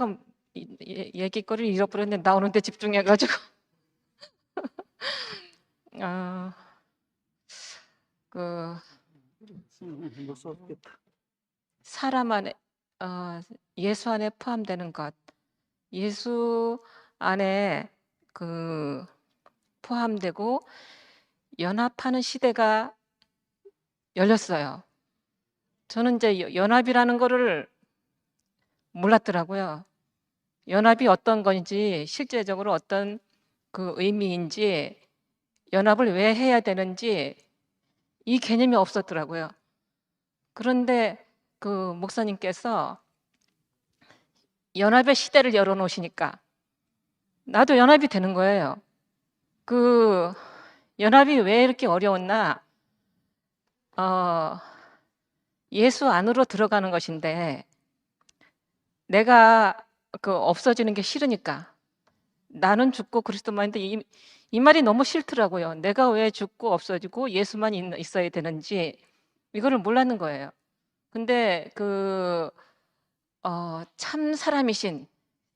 그럼 얘기거리를 잃어버렸는데 나오는데 집중해가지고 아, 그 사람 안에 예수 안에 포함되는 것, 예수 안에 그 포함되고 연합하는 시대가 열렸어요. 저는 이제 연합이라는 거를 몰랐더라고요. 연합이 어떤 건지, 실제적으로 어떤 그 의미인지, 연합을 왜 해야 되는지 이 개념이 없었더라고요. 그런데 그 목사님께서 연합의 시대를 열어놓으시니까 나도 연합이 되는 거예요. 그 연합이 왜 이렇게 어려웠나? 예수 안으로 들어가는 것인데 내가 그 없어지는 게 싫으니까 나는 죽고 그리스도만인데 이 말이 너무 싫더라고요. 내가 왜 죽고 없어지고 예수만 있어야 되는지 이거를 몰랐는 거예요. 근데 참 사람이신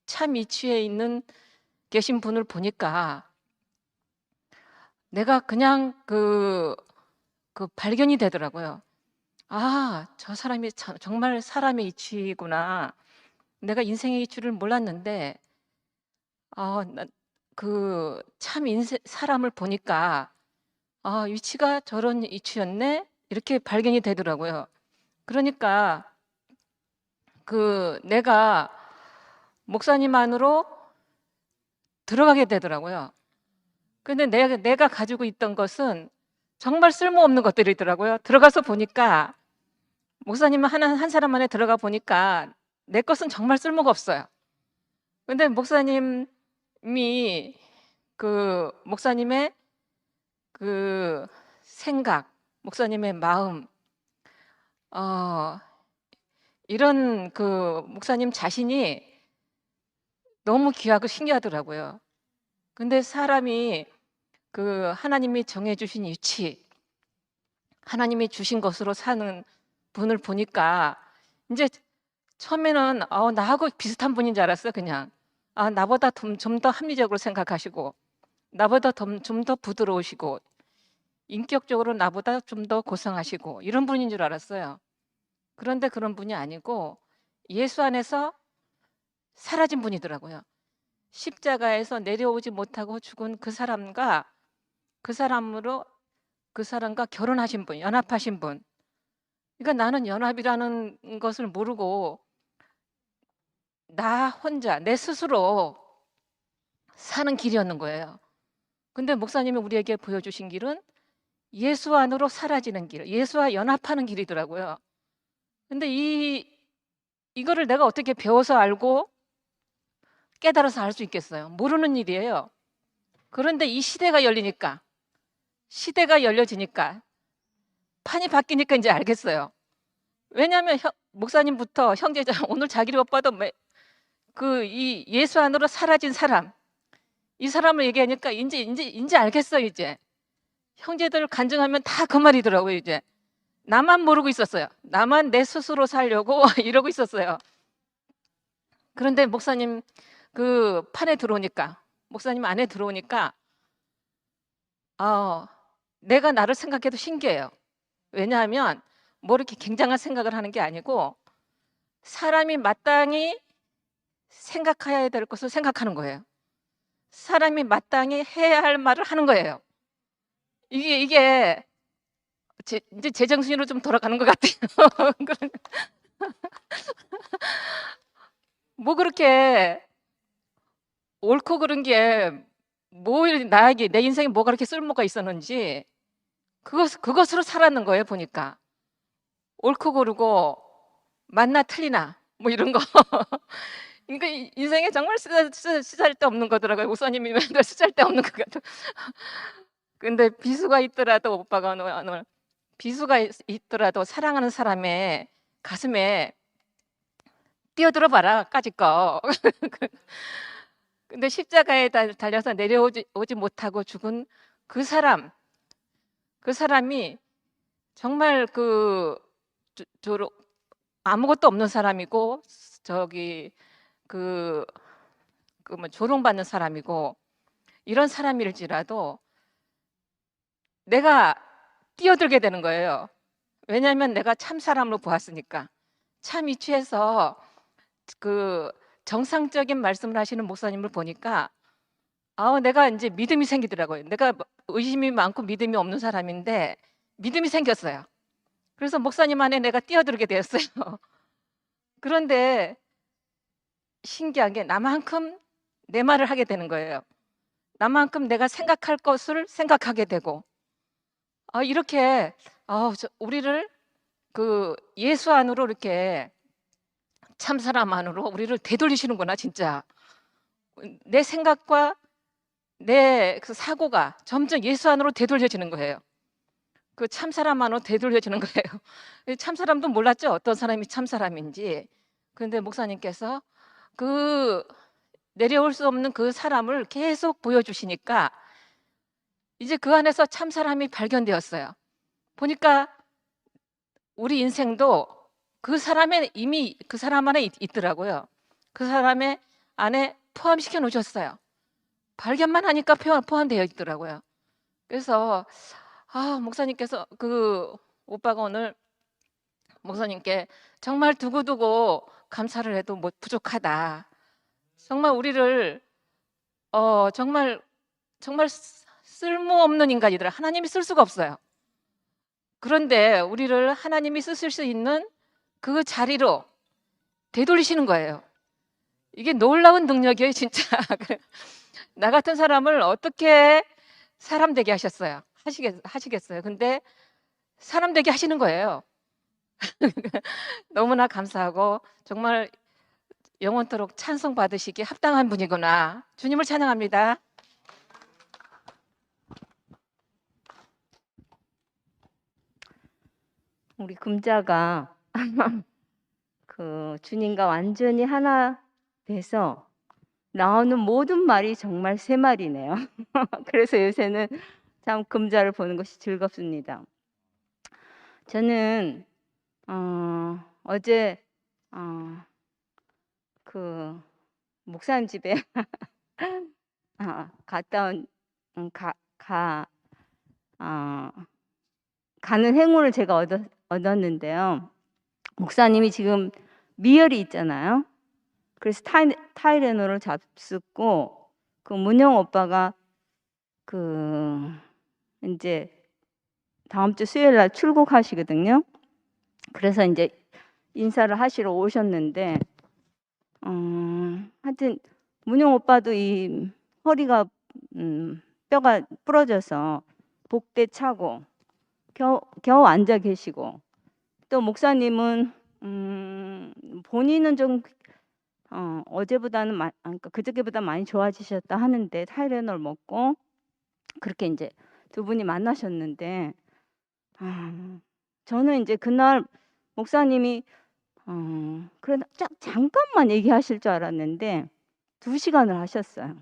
참 이치에 있는 계신 분을 보니까 내가 그냥 그 발견이 되더라고요. 아, 저 사람이 정말 사람의 이치구나. 내가 인생의 이치를 몰랐는데, 참 사람을 보니까, 위치가 저런 이치였네? 이렇게 발견이 되더라고요. 그러니까, 내가 목사님 안으로 들어가게 되더라고요. 근데 내가 가지고 있던 것은 정말 쓸모없는 것들이더라고요. 들어가서 보니까, 목사님 한 사람 안에 들어가 보니까 내 것은 정말 쓸모가 없어요. 근데 목사님이 목사님의 그 생각, 목사님의 마음, 어, 이런 목사님 자신이 너무 귀하고 신기하더라고요. 근데 사람이 하나님이 정해주신 위치, 하나님이 주신 것으로 사는 분을 보니까 이제 처음에는 나하고 비슷한 분인 줄 알았어요, 그냥. 나보다 좀 더 합리적으로 생각하시고, 나보다 좀 더 부드러우시고, 인격적으로 나보다 좀 더 고상하시고, 이런 분인 줄 알았어요. 그런데 그런 분이 아니고, 예수 안에서 사라진 분이더라고요. 십자가에서 내려오지 못하고 죽은 그 사람과 그 사람과 결혼하신 분, 연합하신 분. 그러니까 나는 연합이라는 것을 모르고 나 혼자, 내 스스로 사는 길이었는 거예요. 근데 목사님이 우리에게 보여주신 길은 예수 안으로 사라지는 길, 예수와 연합하는 길이더라고요. 근데 이거를 내가 어떻게 배워서 알고 깨달아서 알 수 있겠어요? 모르는 일이에요. 그런데 이 시대가 열려지니까, 판이 바뀌니까 이제 알겠어요. 왜냐하면 목사님부터 형제자, 오늘 자기를 오빠도 이 예수 안으로 사라진 사람, 이 사람을 얘기하니까 이제 알겠어요, 이제. 형제들 간증하면 다 그 말이더라고요, 이제. 나만 모르고 있었어요. 나만 내 스스로 살려고 이러고 있었어요. 그런데 목사님 목사님 안에 들어오니까, 내가 나를 생각해도 신기해요. 왜냐하면 뭐 이렇게 굉장한 생각을 하는 게 아니고 사람이 마땅히 생각해야 될 것을 생각하는 거예요. 사람이 마땅히 해야 할 말을 하는 거예요. 이게 이제 제정신으로 좀 돌아가는 것 같아요. 뭐 그렇게 옳고 그른 게 나에게 내 인생에 뭐가 그렇게 쓸모가 있었는지 그것으로 살았는 거예요, 보니까. 옳고 그르고 맞나 틀리나 뭐 이런 거. 그러니까 인생에 정말 쓰잘데없는 거더라고요. 목사님이 맨날 쓰잘데없는 것 같아. 근데 비수가 있더라도 오빠가 오늘 비수가 있더라도 사랑하는 사람의 가슴에 뛰어들어 봐라, 까짓 거. 근데 십자가에 달려서 오지 못하고 죽은 그 사람이 정말 아무것도 없는 사람이고, 그 뭐 조롱받는 사람이고 이런 사람일지라도 내가 뛰어들게 되는 거예요. 왜냐하면 내가 참 사람으로 보았으니까. 참 이치에서 그 정상적인 말씀을 하시는 목사님을 보니까 내가 이제 믿음이 생기더라고요. 내가 의심이 많고 믿음이 없는 사람인데 믿음이 생겼어요. 그래서 목사님 안에 내가 뛰어들게 되었어요. 그런데 신기한 게 나만큼 내 말을 하게 되는 거예요. 나만큼 내가 생각할 것을 생각하게 되고 이렇게 우리를 그 예수 안으로 이렇게 참 사람 안으로 우리를 되돌리시는구나 진짜. 내 생각과 내 그 사고가 점점 예수 안으로 되돌려지는 거예요. 그 참 사람 안으로 되돌려지는 거예요. 참 사람도 몰랐죠. 어떤 사람이 참 사람인지. 그런데 목사님께서 그 내려올 수 없는 그 사람을 계속 보여주시니까 이제 그 안에서 참 사람이 발견되었어요. 보니까 우리 인생도 그 사람의 이미 그 사람 안에 있더라고요. 그 사람의 안에 포함시켜 놓으셨어요. 발견만 하니까 포함되어 있더라고요. 그래서 목사님께서 그 오빠가 오늘 목사님께 정말 두고두고 감사를 해도 뭐 부족하다. 정말 우리를 정말 쓸모없는 인간이더라. 하나님이 쓸 수가 없어요. 그런데 우리를 하나님이 쓰실 수 있는 그 자리로 되돌리시는 거예요. 이게 놀라운 능력이에요, 진짜. 나 같은 사람을 어떻게 사람 되게 하셨어요? 하시겠어요? 근데 사람 되게 하시는 거예요. 너무나 감사하고 정말 영원토록 찬송 받으시기에 합당한 분이구나. 주님을 찬양합니다. 우리 금자가 그 주님과 완전히 하나 돼서 나오는 모든 말이 정말 새 말이네요. 그래서 요새는 참 금자를 보는 것이 즐겁습니다. 저는 어제 그 목사님 집에 갔다 온 가는 행운을 제가 얻었는데요. 목사님이 지금 미열이 있잖아요. 그래서 타이레놀을 잡숫고 그 문영 오빠가 그 이제 다음 주 수요일 날 출국하시거든요. 그래서 이제 인사를 하시러 오셨는데 하여튼 문영 오빠도 이 허리가 뼈가 부러져서 복대 차고 겨우 앉아 계시고 또 목사님은 본인은 좀 어제보다는 그러니까 그저께보다 많이 좋아지셨다 하는데 타이레놀 먹고 그렇게 이제 두 분이 만나셨는데 저는 이제 그날 목사님이 그래 잠깐만 얘기하실 줄 알았는데 2시간을 하셨어요.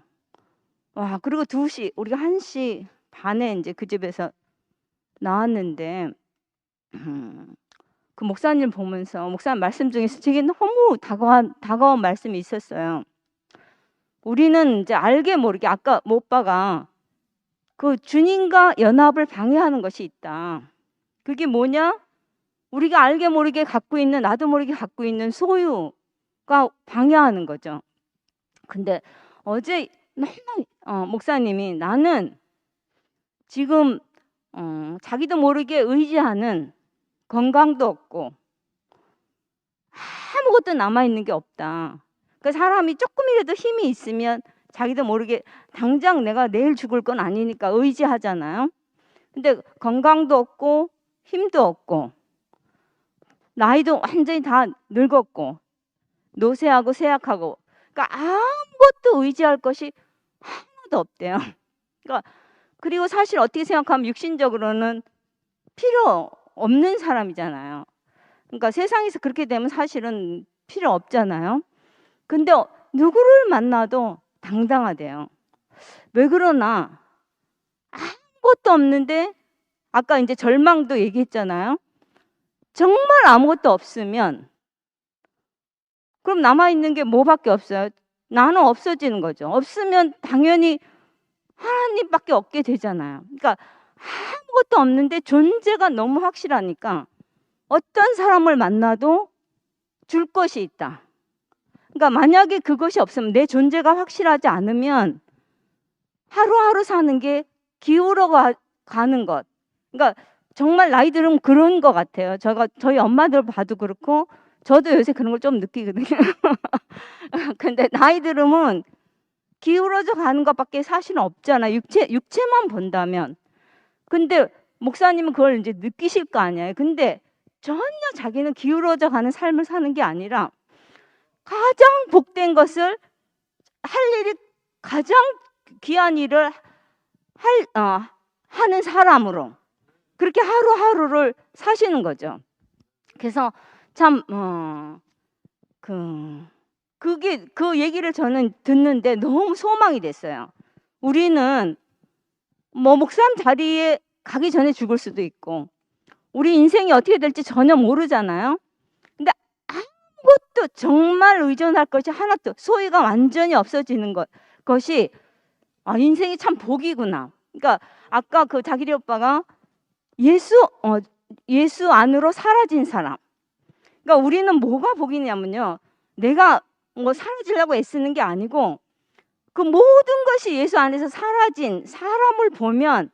와, 그리고 2시 우리가 1시 반에 이제 그 집에서 나왔는데 그 목사님 보면서 목사님 말씀 중에서 되게 너무 다가온 말씀이 있었어요. 우리는 이제 알게 모르게 아까 오빠가 그 주님과 연합을 방해하는 것이 있다. 그게 뭐냐? 우리가 알게 모르게 갖고 있는 나도 모르게 갖고 있는 소유가 방해하는 거죠. 근데 어제 너무 목사님이 나는 지금 자기도 모르게 의지하는 건강도 없고 아무것도 남아있는 게 없다. 그 사람이 조금이라도 힘이 있으면 자기도 모르게 당장 내가 내일 죽을 건 아니니까 의지하잖아요. 근데 건강도 없고 힘도 없고 나이도 완전히 다 늙었고 노쇠하고 쇠약하고 그러니까 아무것도 의지할 것이 하나도 없대요. 그러니까 그리고 사실 어떻게 생각하면 육신적으로는 필요 없는 사람이잖아요. 그러니까 세상에서 그렇게 되면 사실은 필요 없잖아요. 근데 누구를 만나도 당당하대요. 왜 그러나? 아무것도 없는데 아까 이제 절망도 얘기했잖아요. 정말 아무것도 없으면 그럼 남아있는 게 뭐밖에 없어요? 나는 없어지는 거죠. 없으면 당연히 하나님밖에 없게 되잖아요. 그러니까 아무것도 없는데 존재가 너무 확실하니까 어떤 사람을 만나도 줄 것이 있다. 그러니까 만약에 그것이 없으면, 내 존재가 확실하지 않으면 하루하루 사는 게 기울어 가는 것. 그러니까 정말 나이 들으면 그런 것 같아요. 저희 엄마들 봐도 그렇고 저도 요새 그런 걸 좀 느끼거든요. 근데 나이 들으면 기울어져 가는 것밖에 사실은 없잖아요. 육체만 본다면. 근데 목사님은 그걸 이제 느끼실 거 아니에요. 근데 전혀 자기는 기울어져 가는 삶을 사는 게 아니라 가장 복된 것을 할 일이, 가장 귀한 일을 하는 사람으로 그렇게 하루하루를 사시는 거죠. 그래서 참 그 얘기를 저는 듣는데 너무 소망이 됐어요. 우리는 뭐 목사님 자리에 가기 전에 죽을 수도 있고 우리 인생이 어떻게 될지 전혀 모르잖아요. 근데 아무것도 정말 의존할 것이 하나도, 소유가 완전히 없어지는 것이 인생이 참 복이구나. 그러니까 아까 그 자기리 오빠가 예수 안으로 사라진 사람. 그러니까 우리는 뭐가 복이냐면요, 내가 뭐 사라지려고 애쓰는 게 아니고 그 모든 것이 예수 안에서 사라진 사람을 보면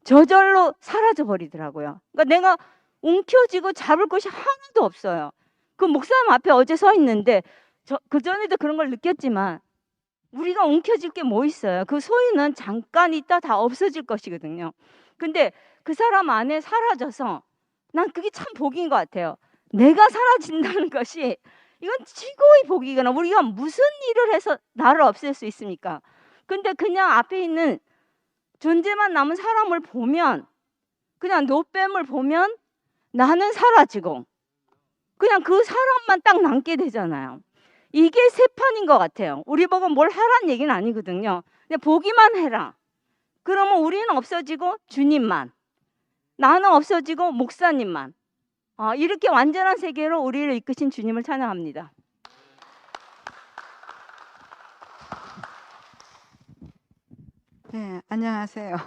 저절로 사라져 버리더라고요. 그러니까 내가 움켜쥐고 잡을 것이 하나도 없어요. 그 목사님 앞에 어제 서 있는데 그 전에도 그런 걸 느꼈지만 우리가 움켜쥘 게 뭐 있어요? 그 소유는 잠깐 있다 다 없어질 것이거든요. 근데 그 사람 안에 사라져서 난 그게 참 복인 것 같아요. 내가 사라진다는 것이 이건 최고의 복이거나, 우리가 무슨 일을 해서 나를 없앨 수 있습니까? 근데 그냥 앞에 있는 존재만 남은 사람을 보면, 그냥 노뱀을 보면 나는 사라지고 그냥 그 사람만 딱 남게 되잖아요. 이게 세판인 것 같아요. 우리 보고 뭘 하라는 얘기는 아니거든요. 그냥 보기만 해라. 그러면 우리는 없어지고 주님만, 나는 없어지고 목사님만, 이렇게 완전한 세계로 우리를 이끄신 주님을 찬양합니다. 네, 안녕하세요.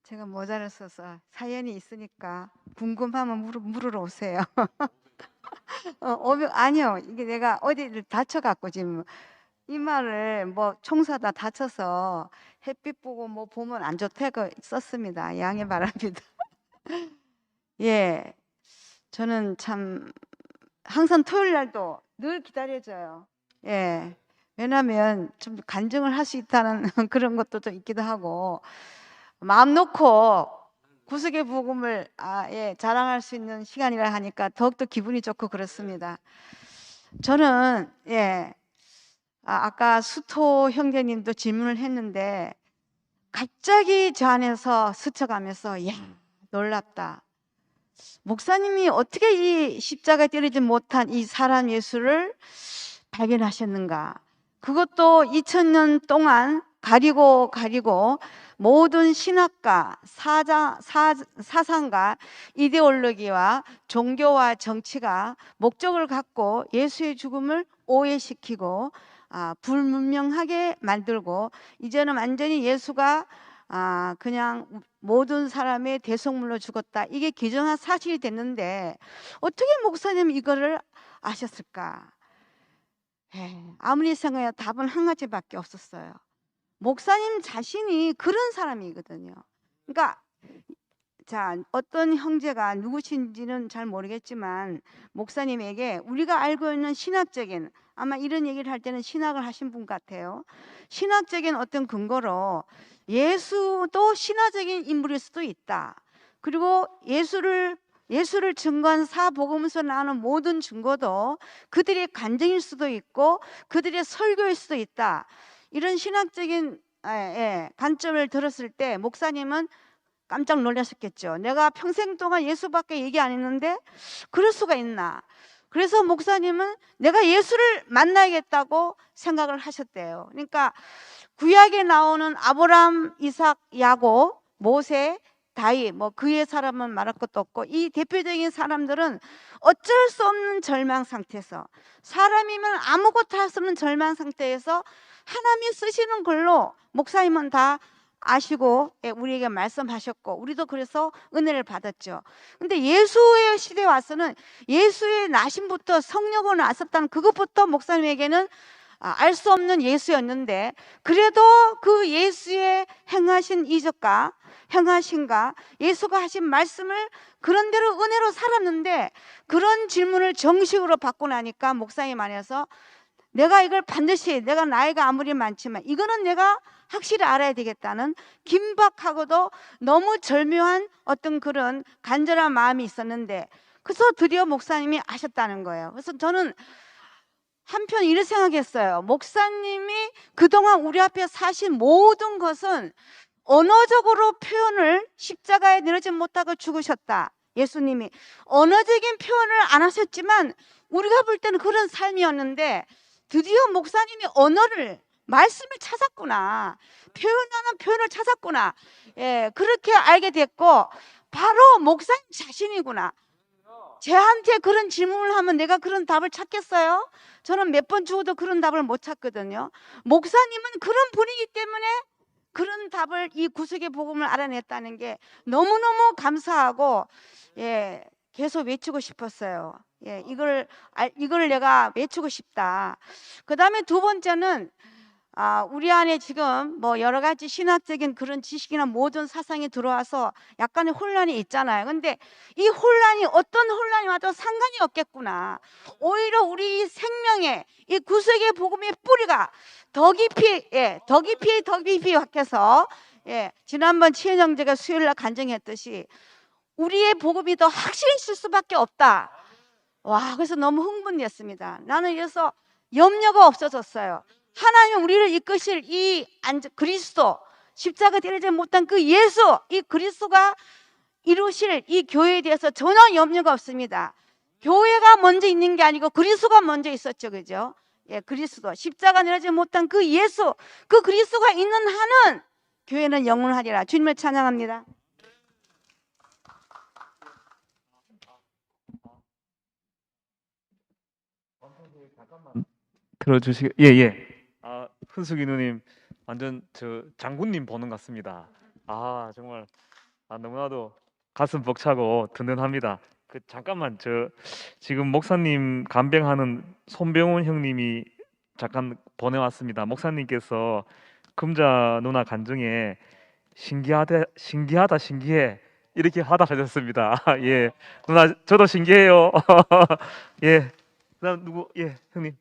제가 모자를 써서 사연이 있으니까 궁금하면 물으러 오세요. 아니요, 이게 내가 어디를 다쳐갖고 지금 이마를 뭐 총사다 다쳐서 햇빛 보고 뭐 보면 안 좋다고 썼습니다. 양해 바랍니다. 예, 저는 참 항상 토요일 날도 늘 기다려져요. 예. 왜냐하면 좀 간증을 할 수 있다는 그런 것도 좀 있기도 하고, 마음 놓고 구속의 복음을 자랑할 수 있는 시간이라 하니까 더욱더 기분이 좋고 그렇습니다. 저는 아까 수토 형제님도 질문을 했는데 갑자기 저 안에서 스쳐가면서 야, 놀랍다. 목사님이 어떻게 이 십자가에 떨어지지 못한 이 사람 예수를 발견하셨는가? 그것도 2000년 동안 가리고 모든 신학과, 사상과 이데올로기와 종교와 정치가 목적을 갖고 예수의 죽음을 오해시키고 불분명하게 만들고, 이제는 완전히 예수가 그냥 모든 사람의 대속물로 죽었다, 이게 기정한 사실이 됐는데 어떻게 목사님 이거를 아셨을까? 아무리 생각해도 답은 한 가지밖에 없었어요. 목사님 자신이 그런 사람이거든요. 그러니까 어떤 형제가 누구신지는 잘 모르겠지만 목사님에게 우리가 알고 있는 신학적인, 아마 이런 얘기를 할 때는 신학을 하신 분 같아요. 신학적인 어떤 근거로 예수도 신화적인 인물일 수도 있다. 그리고 예수를 증거한 사복음서 나오는 모든 증거도 그들의 간증일 수도 있고 그들의 설교일 수도 있다. 이런 신학적인 관점을 들었을 때 목사님은 깜짝 놀라셨겠죠. 내가 평생 동안 예수밖에 얘기 안 했는데 그럴 수가 있나. 그래서 목사님은 내가 예수를 만나야겠다고 생각을 하셨대요. 그러니까 구약에 나오는 아브라함, 이삭, 야곱, 모세, 다윗, 뭐 그의 사람은 말할 것도 없고, 이 대표적인 사람들은 어쩔 수 없는 절망 상태에서, 사람이면 아무것도 할 수 없는 절망 상태에서 하나님이 쓰시는 걸로 목사님은 다 아시고 우리에게 말씀하셨고, 우리도 그래서 은혜를 받았죠. 근데 예수의 시대에 와서는 예수의 나심부터 성령으로 나섰다는 그것부터 목사님에게는 알 수 없는 예수였는데, 그래도 그 예수의 행하신 이적과 행하신가, 예수가 하신 말씀을 그런대로 은혜로 살았는데, 그런 질문을 정식으로 받고 나니까 목사님 안에서 내가 이걸 반드시, 내가 나이가 아무리 많지만 이거는 내가 확실히 알아야 되겠다는 긴박하고도 너무 절묘한 어떤 그런 간절한 마음이 있었는데, 그래서 드디어 목사님이 아셨다는 거예요. 그래서 저는 한편 이렇게 생각했어요. 목사님이 그동안 우리 앞에 사신 모든 것은 언어적으로 표현을, 십자가에 내려지 못하고 죽으셨다, 예수님이 언어적인 표현을 안 하셨지만 우리가 볼 때는 그런 삶이었는데, 드디어 목사님이 언어를, 말씀을 찾았구나, 표현하는 표현을 찾았구나, 그렇게 알게 됐고, 바로 목사님 자신이구나. 쟤한테 그런 질문을 하면 내가 그런 답을 찾겠어요? 저는 몇 번 죽어도 그런 답을 못 찾거든요. 목사님은 그런 분이기 때문에 그런 답을, 이 구속의 복음을 알아냈다는 게 너무너무 감사하고, 계속 외치고 싶었어요. 이걸 내가 외치고 싶다. 그 다음에 두 번째는, 우리 안에 지금 뭐 여러 가지 신학적인 그런 지식이나 모든 사상이 들어와서 약간의 혼란이 있잖아요. 근데 이 혼란이 어떤 혼란이 와도 상관이 없겠구나. 오히려 우리 생명의 이 구속의 복음의 뿌리가 더 깊이, 더 깊이 확해서, 지난번 치현 형제가 수요일날 간증했듯이 우리의 복음이 더 확실해질 수밖에 없다. 와, 그래서 너무 흥분됐습니다. 나는 그래서 염려가 없어졌어요. 하나님 우리를 이끄실 이 그리스도, 십자가 때리지 못한 그 예수, 이 그리스도가 이루실 이 교회에 대해서 전혀 염려가 없습니다. 교회가 먼저 있는 게 아니고 그리스도가 먼저 있었죠, 그죠? 그리스도, 십자가 내리지 못한 그 예수, 그 그리스도가 있는 한은 교회는 영원하리라. 주님을 찬양합니다. 들어주시고, 예. 훈숙이 누님 완전 저 장군님 보는 것 같습니다. 정말 너무나도 가슴 벅차고 든든합니다. 잠깐만, 저 지금 목사님 간병하는 손병훈 형님이 잠깐 보내왔습니다. 목사님께서 금자 누나 간증에 신기해 이렇게 화답하셨습니다. 예, 누나 저도 신기해요. 예, 그다음 누구? 예, 형님.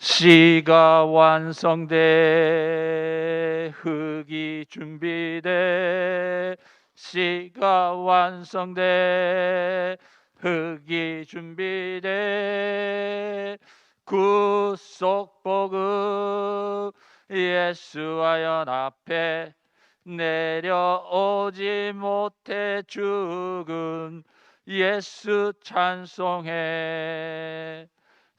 씨가 완성돼 흙이 준비돼, 씨가 완성돼 흙이 준비돼, 구속복음 예수와 연합해 내려오지 못해 죽은 예수 찬송해.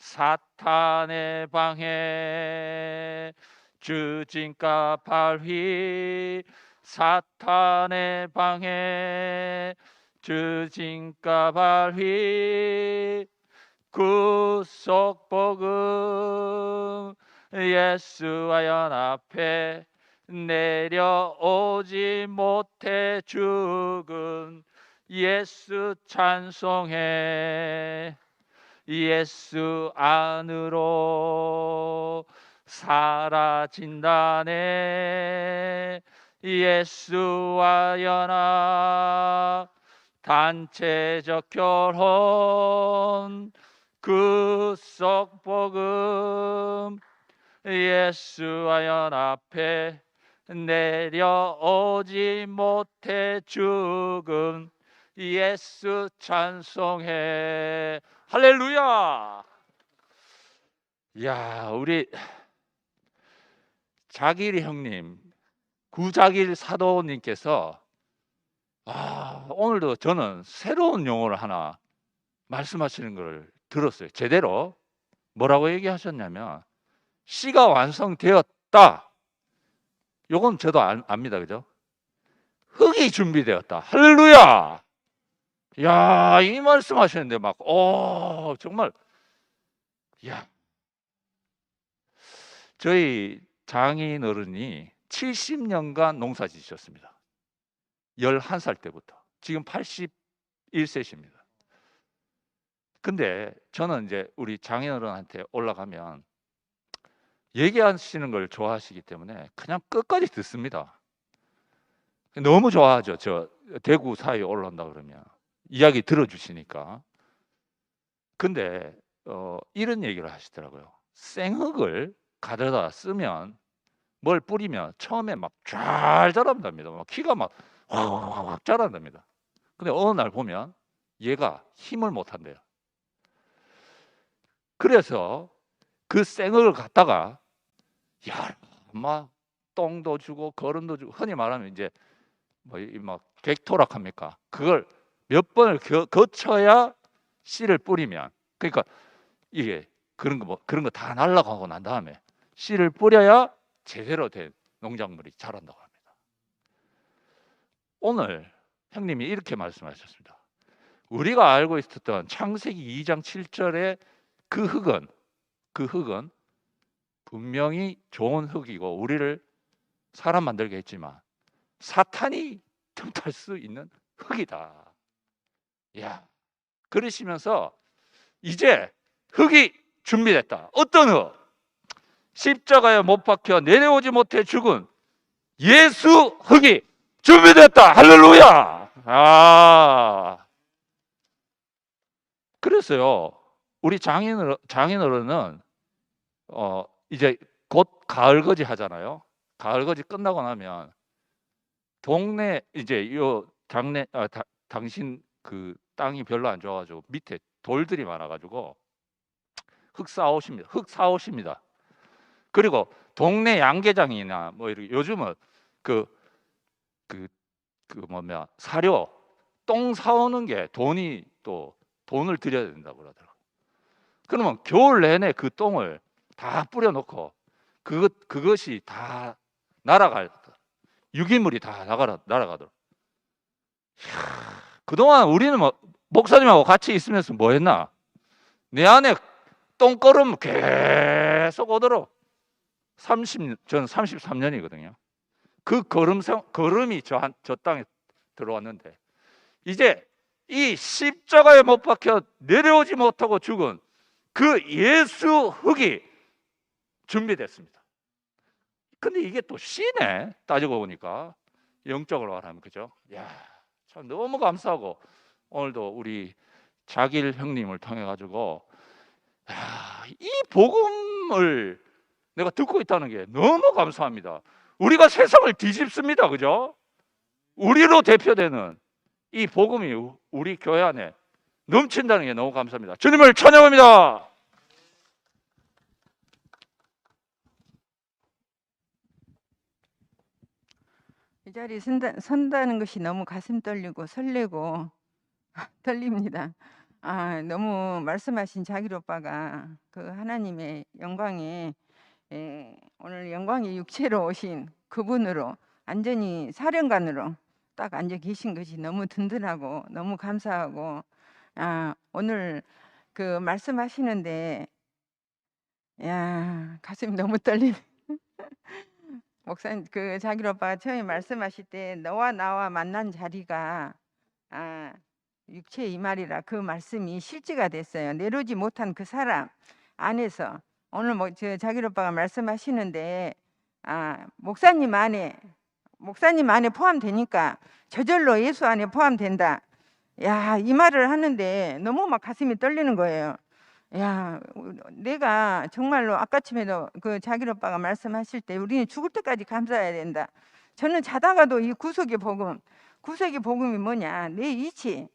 사탄의 방해 주진가 발휘, 사탄의 방해 주진가 발휘, 구속복음 예수와 연합해 내려오지 못해 죽은 예수 찬송해. 예수 안으로 사라진다네. 예수와 연합 단체적 결혼, 구속복음 예수와 연합해 내려오지 못해 죽은 예수 찬송해. 할렐루야. 야, 우리 자길 형님, 구자길 사도님께서 오늘도 저는 새로운 용어를 하나 말씀하시는 걸 들었어요. 제대로 뭐라고 얘기하셨냐면, 씨가 완성되었 준비되었다. 요건 저도 압니다. 그죠? 흙이 준비되었다. 할렐루야! 야, 이 말씀 하시는데 막, 정말, 야. 저희 장인 어른이 70년간 농사 지셨습니다. 11살 때부터. 지금 81세십니다. 근데 저는 이제 우리 장인 어른한테 올라가면 얘기하시는 걸 좋아하시기 때문에 그냥 끝까지 듣습니다. 너무 좋아하죠. 저 대구 사이에 올라온다 그러면 이야기 들어주시니까. 근데 이런 얘기를 하시더라고요. 생흙을 가져다 쓰면 뭘 뿌리면 처음에 막 잘 자란답니다. 막 키가 막 확 자란답니다. 근데 어느 날 보면 얘가 힘을 못 한대요. 그래서 그 생흙을 갖다가 막 똥도 주고 거름도 주고, 흔히 말하면 이제 막 객토락 합니까? 그걸 몇 번을 거쳐야 씨를 뿌리면, 그러니까 이게 그런 거 다 날라가고 난 다음에 씨를 뿌려야 제대로 된 농작물이 자란다고 합니다. 오늘 형님이 이렇게 말씀하셨습니다. 우리가 알고 있었던 창세기 2장 7절의 그 흙은 분명히 좋은 흙이고 우리를 사람 만들게 했지만 사탄이 틈탈 수 있는 흙이다. 야, 그러시면서 이제 흙이 준비됐다. 어떤 흙? 십자가에 못 박혀 내려오지 못해 죽은 예수 흙이 준비됐다. 할렐루야. 그래서요, 우리 장인어른은 이제 곧 가을거지 하잖아요. 가을거지 끝나고 나면 동네 이제 요 당신 그 땅이 별로 안 좋아가지고 밑에 돌들이 많아가지고 흙 사오십니다. 그리고 동네 양계장이나 뭐 이렇게 요즘은 사료 똥 사오는 게 돈을 들여야 된다고 그러더라고요. 그러면 겨울 내내 그 똥을 다 뿌려놓고 그것이 다 유기물이 다 날아가도록. 그동안 우리는 목사님하고 같이 있으면서 뭐 했나? 내 안에 똥걸음 계속 오도록 저는 33년이거든요. 그 걸음이 저 땅에 들어왔는데 이제 이 십자가에 못 박혀 내려오지 못하고 죽은 그 예수 흙이 준비됐습니다. 근데 이게 또 씨네, 따지고 보니까 영적으로 말하면. 그죠? 야, 참 너무 감사하고 오늘도 우리 자길 형님을 통해 가지고 이 복음을 내가 듣고 있다는 게 너무 감사합니다. 우리가 세상을 뒤집습니다. 그죠? 우리로 대표되는 이 복음이 우리 교회 안에 넘친다는 게 너무 감사합니다. 주님을 찬양합니다. 이 자리에 선다는 것이 너무 가슴 떨리고 설레고 떨립니다. 너무 말씀하신 자길 오빠가 그 하나님의 영광에 오늘 영광의 육체로 오신 그분으로 완전히 사령관으로 딱 앉아 계신 것이 너무 든든하고 너무 감사하고, 오늘 그 말씀하시는데 가슴이 너무 떨리네. 목사님, 그 자길 오빠가 처음에 말씀하실 때 너와 나와 만난 자리가 육체 이 말이라 그 말씀이 실제가 됐어요. 내려오지 못한 그 사람 안에서 오늘 저 자길 오빠가 말씀하시는데 목사님 안에 포함되니까 저절로 예수 안에 포함된다. 이 말을 하는데 너무 막 가슴이 떨리는 거예요. 내가 정말로 아까쯤에도 그 자길 오빠가 말씀하실 때 우리는 죽을 때까지 감사해야 된다. 저는 자다가도 이 구속의 복음이 뭐냐, 내 이치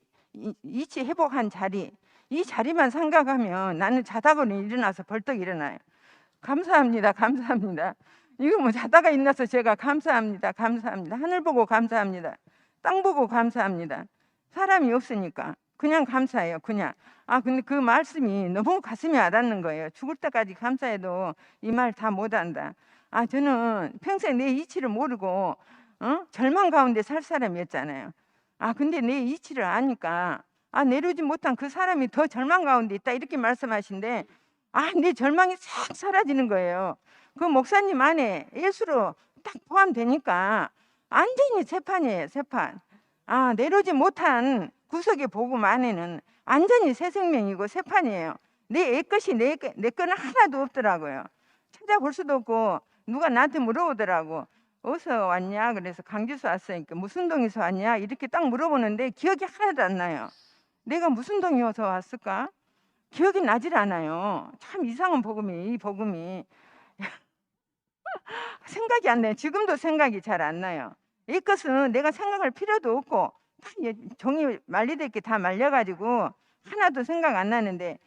회복한 자리, 이 자리만 생각하면 나는 자다가는 일어나서 벌떡 일어나요. 감사합니다. 이거 뭐 자다가 일어나서 제가 감사합니다. 하늘 보고 감사합니다. 땅 보고 감사합니다. 사람이 없으니까 그냥 감사해요. 그냥. 근데 그 말씀이 너무 가슴에 와닿는 거예요. 죽을 때까지 감사해도 이 말 다 못한다. 저는 평생 내 이치를 모르고 절망 가운데 살 사람이었잖아요. 근데 내 이치를 아니까 내려오지 못한 그 사람이 더 절망 가운데 있다 이렇게 말씀하신데 내 절망이 싹 사라지는 거예요. 그 목사님 안에 예수로 딱 포함되니까 완전히 새 판이에요. 새 판. 내려오지 못한 구속의 복음 안에는 완전히 새 생명이고 새 판이에요. 내 것이 내 거는 하나도 없더라고요. 찾아볼 수도 없고 누가 나한테 물어보더라고. 어디서 왔냐? 그래서 강주에서 왔으니까 무슨 동에서 왔냐? 이렇게 딱 물어보는데 기억이 하나도 안 나요. 내가 무슨 동이어서 왔을까? 기억이 나질 않아요. 참 이상한 복음이 이 복음이 생각이 안 나요. 지금도 생각이 잘 안 나요. 이 것은 내가 생각할 필요도 없고 다 종이 말리될 게 다 말려가지고 하나도 생각 안 나는데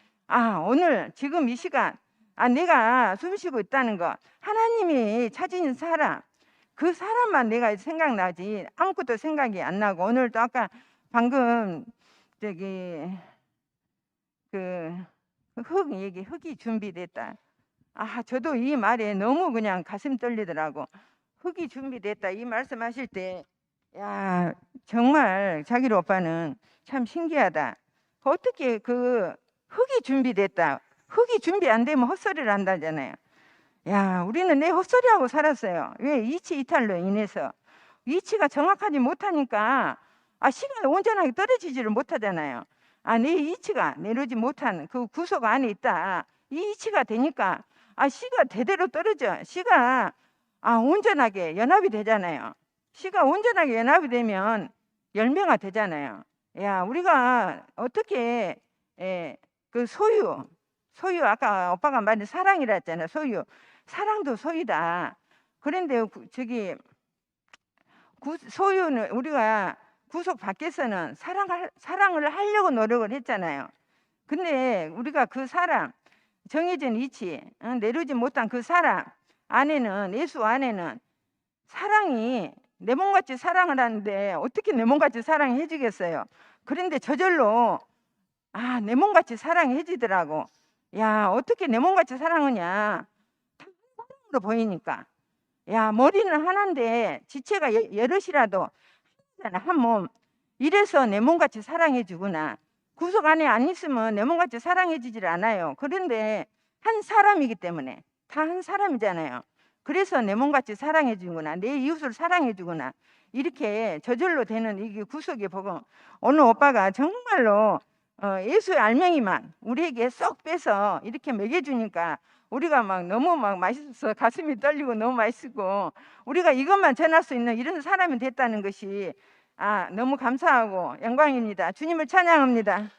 오늘 지금 이 시간 내가 숨 쉬고 있다는 거 하나님이 찾으신 사람 그 사람만 내가 생각나지 아무것도 생각이 안 나고 오늘도 아까 방금 저기 흙이 준비됐다. 저도 이 말에 너무 그냥 가슴 떨리더라고. 흙이 준비됐다 이 말씀하실 때 정말 자기로 오빠는 참 신기하다. 어떻게 그 흙이 준비됐다. 흙이 준비 안 되면 헛소리를 한다잖아요. 우리는 내 헛소리하고 살았어요. 왜? 이치 이탈로 인해서. 이치가 정확하지 못하니까 시가 온전하게 떨어지지를 못하잖아요. 내 이치가 내려오지 못한 그 구속 안에 있다. 이 이치가 되니까 시가 대대로 떨어져. 시가 온전하게 연합이 되잖아요. 시가 온전하게 연합이 되면 열매가 되잖아요. 우리가 어떻게 그 소유 아까 오빠가 말한 사랑이라 했잖아요. 소유. 사랑도 소유다. 그런데 소유는 우리가 구속 밖에서는 사랑을 하려고 노력을 했잖아요. 근데 우리가 그 사람 정해진 이치 내려오지 못한 그 사람 안에는 예수 안에는 사랑이 내 몸같이 사랑을 하는데 어떻게 내 몸같이 사랑해 주겠어요. 그런데 저절로 내 몸같이 사랑해 주더라고. 어떻게 내 몸같이 사랑하냐. 다 사랑으로 보이니까. 머리는 하나인데 지체가 여럿이라도 한 몸. 이래서 내 몸같이 사랑해 주구나. 구속 안에 안 있으면 내 몸같이 사랑해 주질 않아요. 그런데 한 사람이기 때문에 다 한 사람이잖아요. 그래서 내 몸같이 사랑해 주구나. 내 이웃을 사랑해 주구나. 이렇게 저절로 되는 이게 구속의 복음. 오늘 오빠가 정말로 예수의 알맹이만 우리에게 쏙 빼서 이렇게 먹여주니까 우리가 너무 맛있어서 가슴이 떨리고 너무 맛있고 우리가 이것만 전할 수 있는 이런 사람이 됐다는 것이 너무 감사하고 영광입니다. 주님을 찬양합니다.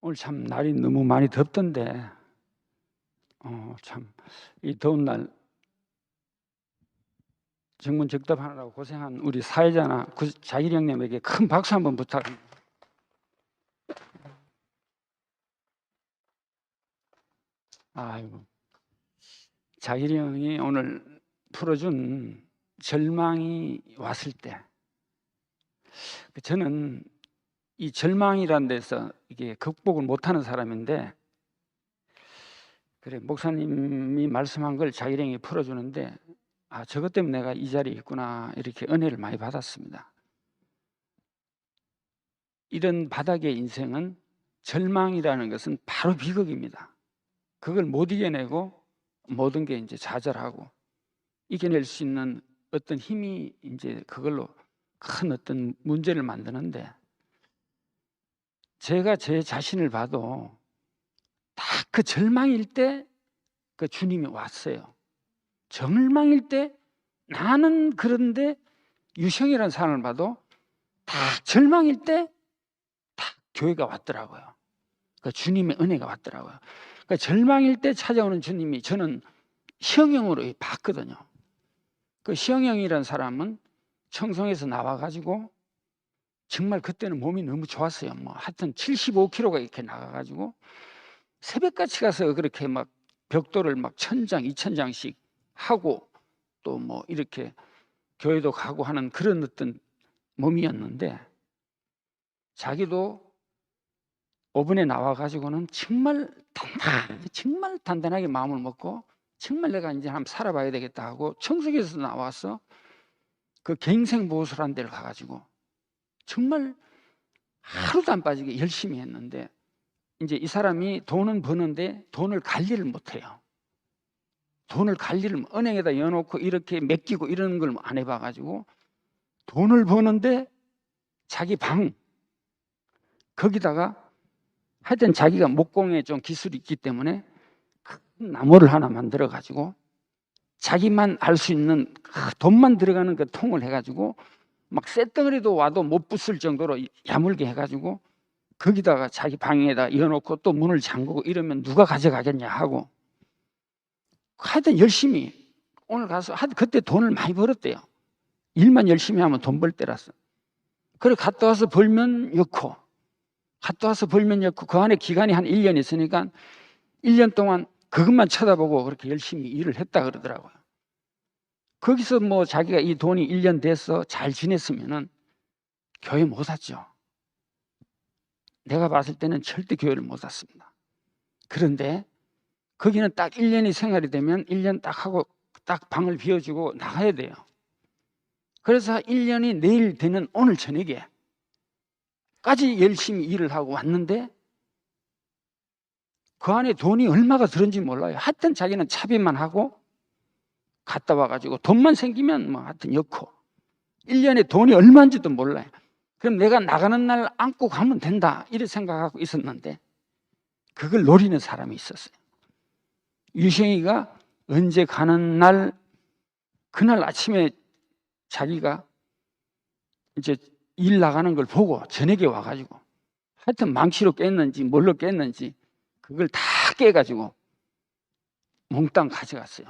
오늘 참 날이 너무 많이 덥던데 참 이 더운 날 정문적답하느라고 고생한 우리 사회자나 자길 형님에게 큰 박수 한번 부탁합니다. 자길 형이 오늘 풀어준 절망이 왔을 때 저는 이 절망이라는 데서 이게 극복을 못하는 사람인데 그래 목사님이 말씀한 걸 자길 형이 풀어주는데 저것 때문에 내가 이 자리에 있구나 이렇게 은혜를 많이 받았습니다. 이런 바닥의 인생은 절망이라는 것은 바로 비극입니다. 그걸 못 이겨내고 모든 게 이제 좌절하고 이겨낼 수 있는 어떤 힘이 이제 그걸로 큰 어떤 문제를 만드는데 제가 제 자신을 봐도 딱 그 절망일 때 그 주님이 왔어요. 절망일 때 나는 그런데 유성이라는 사람을 봐도 딱 절망일 때 딱 교회가 왔더라고요. 그러니까 주님의 은혜가 왔더라고요. 그러니까 절망일 때 찾아오는 주님이 저는 시영형으로 봤거든요. 그 시영형이라는 사람은 청송에서 나와가지고 정말 그때는 몸이 너무 좋았어요. 하여튼 75kg가 이렇게 나가가지고 새벽같이 가서 그렇게 막 벽돌을 1000장, 2000장씩 하고 또 이렇게 교회도 가고 하는 그런 어떤 몸이었는데 자기도 오븐에 나와가지고는 정말 단단하게 마음을 먹고 정말 내가 이제 한번 살아봐야 되겠다 하고 청소기에서 나와서 그 갱생보호소라는 데를 가가지고 정말 하루도 안 빠지게 열심히 했는데 이제 이 사람이 돈은 버는데 돈을 관리를 못해요. 돈을 관리를 은행에다 넣어놓고 이렇게 맡기고 이런 걸 안 해봐가지고 돈을 버는데 자기 방 거기다가 하여튼 자기가 목공에 좀 기술이 있기 때문에 큰 나무를 하나 만들어 가지고 자기만 알 수 있는 돈만 들어가는 그 통을 해가지고 막 쇳덩어리도 와도 못 부술 정도로 야물게 해가지고 거기다가 자기 방에다 이어놓고 또 문을 잠그고 이러면 누가 가져가겠냐 하고 하여튼 열심히 오늘 가서 그때 돈을 많이 벌었대요. 일만 열심히 하면 돈 벌 때라서. 그래 갔다 와서 벌면 넣고 갔다 와서 벌면 넣고 그 안에 기간이 한 1년 있으니까 1년 동안 그것만 쳐다보고 그렇게 열심히 일을 했다 그러더라고요. 거기서 뭐 자기가 이 돈이 1년 돼서 잘 지냈으면은 교회 못 왔죠. 내가 봤을 때는 절대 교회를 못 왔습니다. 그런데 거기는 딱 1년이 생활이 되면 1년 딱 하고 딱 방을 비워주고 나가야 돼요. 그래서 1년이 내일 되는 오늘 저녁에 까지 열심히 일을 하고 왔는데 그 안에 돈이 얼마가 들은지 몰라요. 하여튼 자기는 차비만 하고 갔다 와가지고 돈만 생기면 뭐 하여튼 넣고 1년에 돈이 얼마인지도 몰라요. 그럼 내가 나가는 날 안고 가면 된다 이렇게 생각하고 있었는데 그걸 노리는 사람이 있었어요. 유생이가 언제 가는 날 그날 아침에 자기가 이제 일 나가는 걸 보고 저녁에 와가지고 하여튼 망치로 깼는지 뭘로 깼는지 그걸 다 깨가지고 몽땅 가져갔어요.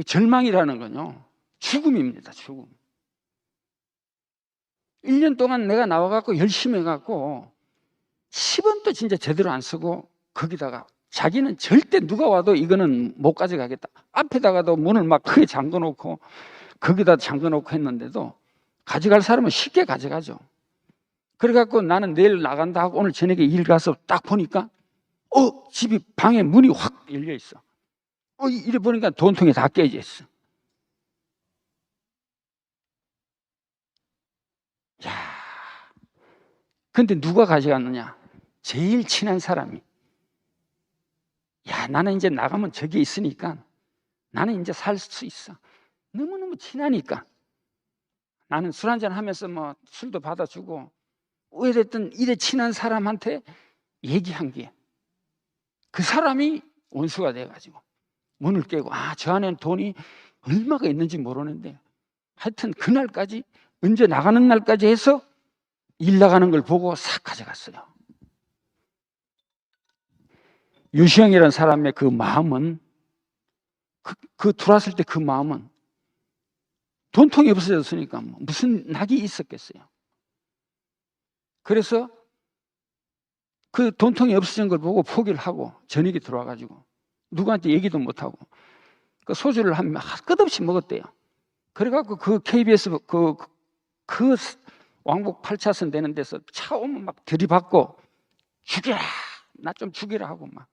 절망이라는 건요 죽음입니다. 죽음. 1년 동안 내가 나와갖고 열심히 해갖고 10원도 진짜 제대로 안 쓰고 거기다가 자기는 절대 누가 와도 이거는 못 가져가겠다. 앞에다가도 문을 막 크게 잠궈놓고 거기다 잠궈놓고 했는데도 가져갈 사람은 쉽게 가져가죠. 그래갖고 나는 내일 나간다 하고 오늘 저녁에 일 가서 딱 보니까 집이 방에 문이 확 열려 있어. 이래 보니까 돈통이 다 깨져 있어. 야, 근데 누가 가져갔느냐? 제일 친한 사람이. 야, 나는 이제 나가면 저기 있으니까 나는 이제 살 수 있어. 너무너무 친하니까. 나는 술 한잔 하면서 뭐 술도 받아주고 이랬던 이래 친한 사람한테 얘기한 게 그 사람이 원수가 돼가지고 문을 깨고 저 안에는 돈이 얼마가 있는지 모르는데 하여튼 그날까지 언제 나가는 날까지 해서 일 나가는 걸 보고 싹 가져갔어요. 유시영이라는 사람의 그 마음은 그 들어왔을 때 그 마음은 돈통이 없어졌으니까 무슨 낙이 있었겠어요. 그래서 그 돈통이 없어진 걸 보고 포기를 하고 저녁에 들어와가지고 누구한테 얘기도 못하고 그 소주를 끝없이 먹었대요. 그래갖고 그 KBS 그 왕복 8차선 되는 데서 차 오면 막 들이받고 죽여라 나 좀 죽이라 하고 막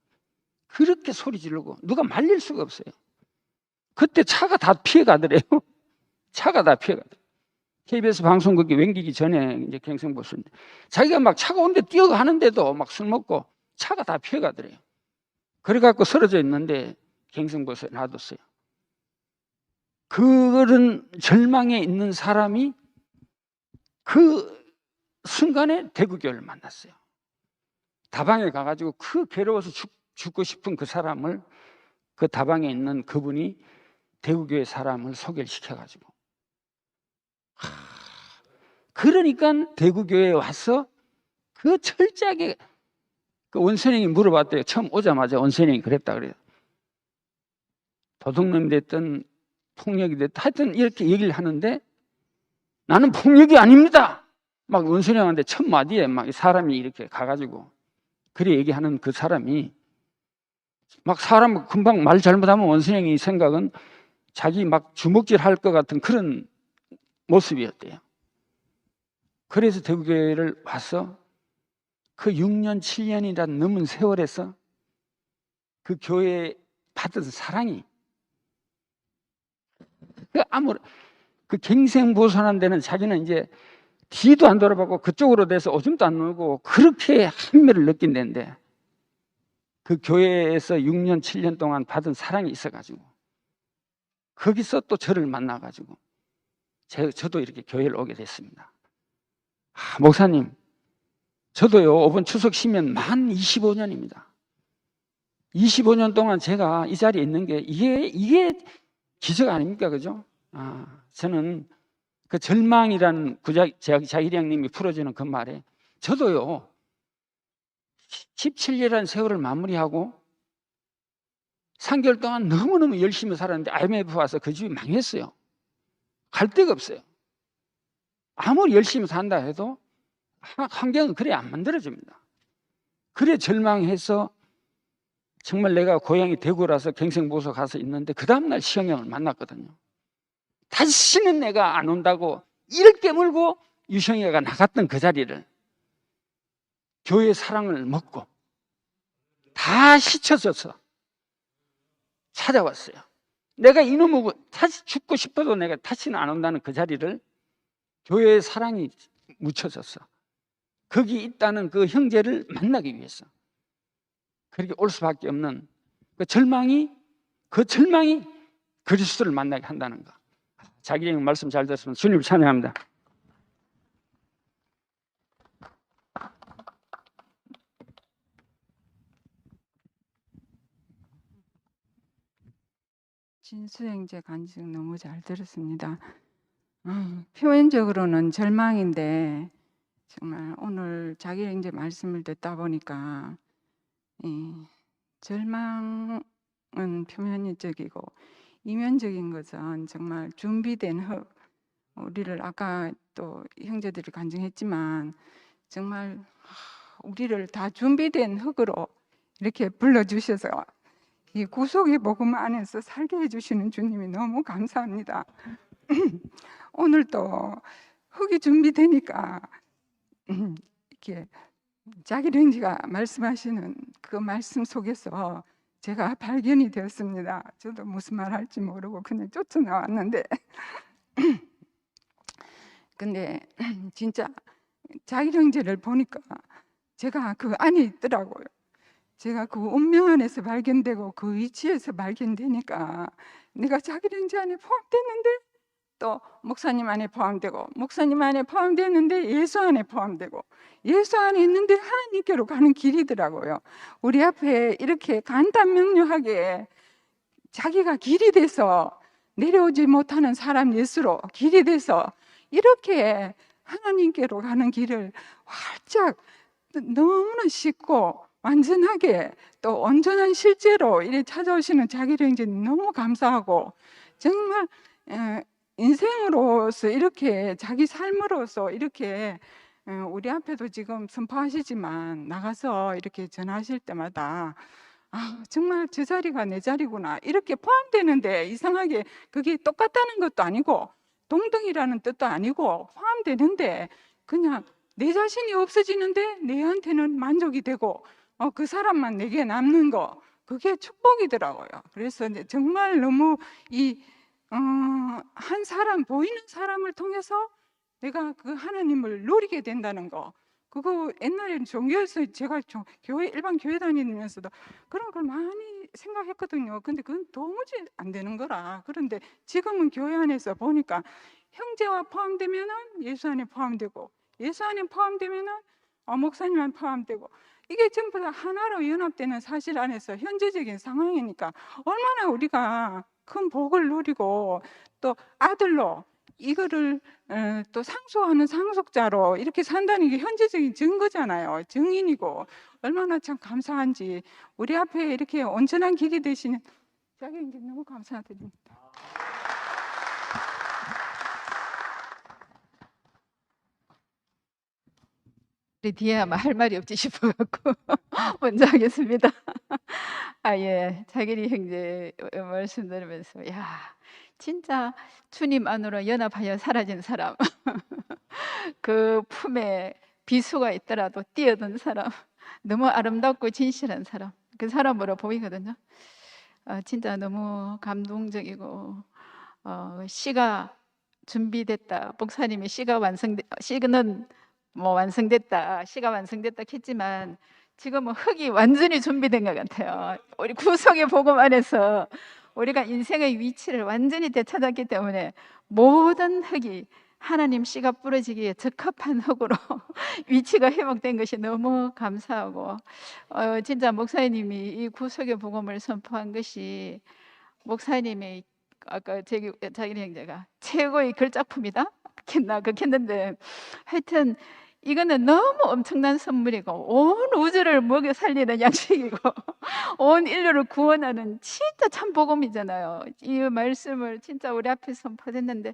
그렇게 소리 지르고 누가 말릴 수가 없어요. 그때 차가 다 피해가더래요. 차가 다 피해가더래요. KBS 방송국이 맹기기 전에 이제 갱생보수인데 자기가 막 차가 오는데 뛰어가는데도 막 술 먹고 차가 다 피해가더래요. 그래갖고 쓰러져 있는데 갱생보수에 놔뒀어요. 그런 절망에 있는 사람이 그 순간에 대구교회를 만났어요. 다방에 가가지고 그 괴로워서 죽고 싶은 그 사람을 그 다방에 있는 그분이 대구교회 사람을 소개를 시켜가지고 그러니까 대구교회에 와서 그 철저하게 그 원선생이 물어봤대요. 처음 오자마자 원선생이 그랬다 그래요. 도둑놈이 됐든 폭력이 됐든 하여튼 이렇게 얘기를 하는데 나는 폭력이 아닙니다. 막 원선생한테 첫 마디에 막 사람이 이렇게 가가지고 그래 얘기하는 그 사람이 막 사람 금방 말 잘못하면 원선생이 생각은 자기 막 주먹질 할 것 같은 그런 모습이었대요. 그래서 대구교회를 와서 그 6년, 7년이란 넘은 세월에서 그 교회에 받은 사랑이 그 갱생보선한 데는 자기는 이제 뒤도 안 돌아보고 그쪽으로 돼서 오줌도 안 누고 그렇게 한매를 느낀다는데 그 교회에서 6년, 7년 동안 받은 사랑이 있어가지고 거기서 또 저를 만나가지고 저도 이렇게 교회를 오게 됐습니다. 목사님, 저도요, 이번 추석 쉬면 만 25년입니다. 25년 동안 제가 이 자리에 있는 게 이게 기적 아닙니까? 그죠? 저는 그 절망이라는 자기리 형님이 풀어주는 그 말에 저도요, 17년이라는 세월을 마무리하고 3개월 동안 너무너무 열심히 살았는데 IMF 와서 그 집이 망했어요. 갈 데가 없어요. 아무리 열심히 산다 해도 환경은 그래 안 만들어집니다. 그래 절망해서 정말 내가 고향이 대구라서 갱생보소 가서 있는데 그 다음날 시영형을 만났거든요. 다시는 내가 안 온다고 이를 깨물고 유성이가 나갔던 그 자리를 교회 사랑을 먹고 다시 쳐져서 찾아왔어요. 내가 이놈의 다시 죽고 싶어도 내가 다시는 안 온다는 그 자리를 교회의 사랑이 묻혀졌어. 거기 있다는 그 형제를 만나기 위해서 그렇게 올 수밖에 없는 그 절망이 그리스도를 만나게 한다는 거. 자기 말씀 잘 들었으면 주님을 찬양합니다. 진수행제 간증 너무 잘 들었습니다. 표현적으로는 절망인데 정말 오늘 자기행제 말씀을 듣다 보니까 절망은 표면적이고 이면적인 것은 정말 준비된 흙, 우리를 아까 또 형제들이 간증했지만 정말 우리를 다 준비된 흙으로 이렇게 불러주셔서 이 구속의 복음 안에서 살게 해주시는 주님이 너무 감사합니다. 오늘 또 흙이 준비되니까 이렇게 자기 랭지가 말씀하시는 그 말씀 속에서 제가 발견이 되었습니다. 저도 무슨 말 할지 모르고 그냥 쫓아 나왔는데 근데 진짜 자기 랭지를 보니까 제가 그 안에 있더라고요. 제가 그 운명 안에서 발견되고 그 위치에서 발견되니까 내가 자기 랭지 안에 포함됐는데 또 목사님 안에 포함되고 목사님 안에 포함됐는데 예수 안에 포함되고 예수 안에 있는데 하나님께로 가는 길이더라고요. 우리 앞에 이렇게 간단명료하게 자기가 길이 돼서 내려오지 못하는 사람 예수로 길이 돼서 이렇게 하나님께로 가는 길을 활짝 너무나 쉽고 완전하게 또 온전한 실제로 이렇게 찾아오시는 자기를 이제 너무 감사하고 정말 인생으로서 이렇게 자기 삶으로서 이렇게 우리 앞에도 지금 선포하시지만 나가서 이렇게 전하실 때마다 정말 저 자리가 내 자리구나 이렇게 포함되는데 이상하게 그게 똑같다는 것도 아니고 동등이라는 뜻도 아니고 포함되는데 그냥 내 자신이 없어지는데 내한테는 만족이 되고 그 사람만 내게 남는 거 그게 축복이더라고요. 그래서 정말 너무 한 사람 보이는 사람을 통해서 내가 그 하나님을 누리게 된다는 거 그거 옛날에는 종교에서 제가 교회 일반 교회 다니면서도 그런 걸 많이 생각했거든요. 근데 그건 도무지 안 되는 거라. 그런데 지금은 교회 안에서 보니까 형제와 포함되면은 예수 안에 포함되고 예수 안에 포함되면은 목사님 안에 포함되고 이게 전부 다 하나로 연합되는 사실 안에서 현재적인 상황이니까 얼마나 우리가 큰 복을 누리고 또 아들로 이거를 또 상속하는 상속자로 이렇게 산다는 게 현재적인 증거잖아요. 증인이고 얼마나 참 감사한지 우리 앞에 이렇게 온전한 길이 되시는 자기에게 너무 감사드립니다. 뒤에 아마 할 말이 없지 싶어갖고 먼저 하겠습니다. 예, 자기리 형제 말씀 들으면서 야 진짜 주님 안으로 연합하여 사라진 사람 그 품에 비수가 있더라도 뛰어든 사람, 너무 아름답고 진실한 사람, 그 사람으로 보이거든요. 진짜 너무 감동적이고 시가 준비됐다. 목사님이 시는 뭐 완성됐다, 시가 완성됐다 했지만 지금은 흙이 완전히 준비된 것 같아요. 우리 구속의 복음 안에서 우리가 인생의 위치를 완전히 되찾았기 때문에 모든 흙이 하나님 씨가 뿌려지기에 적합한 흙으로 위치가 회복된 것이 너무 감사하고 진짜 목사님이 이 구속의 복음을 선포한 것이 목사님의 아까 자기 형제가 최고의 글작품이다 그렇게 했는데 하여튼 이거는 너무 엄청난 선물이고 온 우주를 먹여 살리는 양식이고 온 인류를 구원하는 진짜 참 복음이잖아요. 이 말씀을 진짜 우리 앞에 선포했는데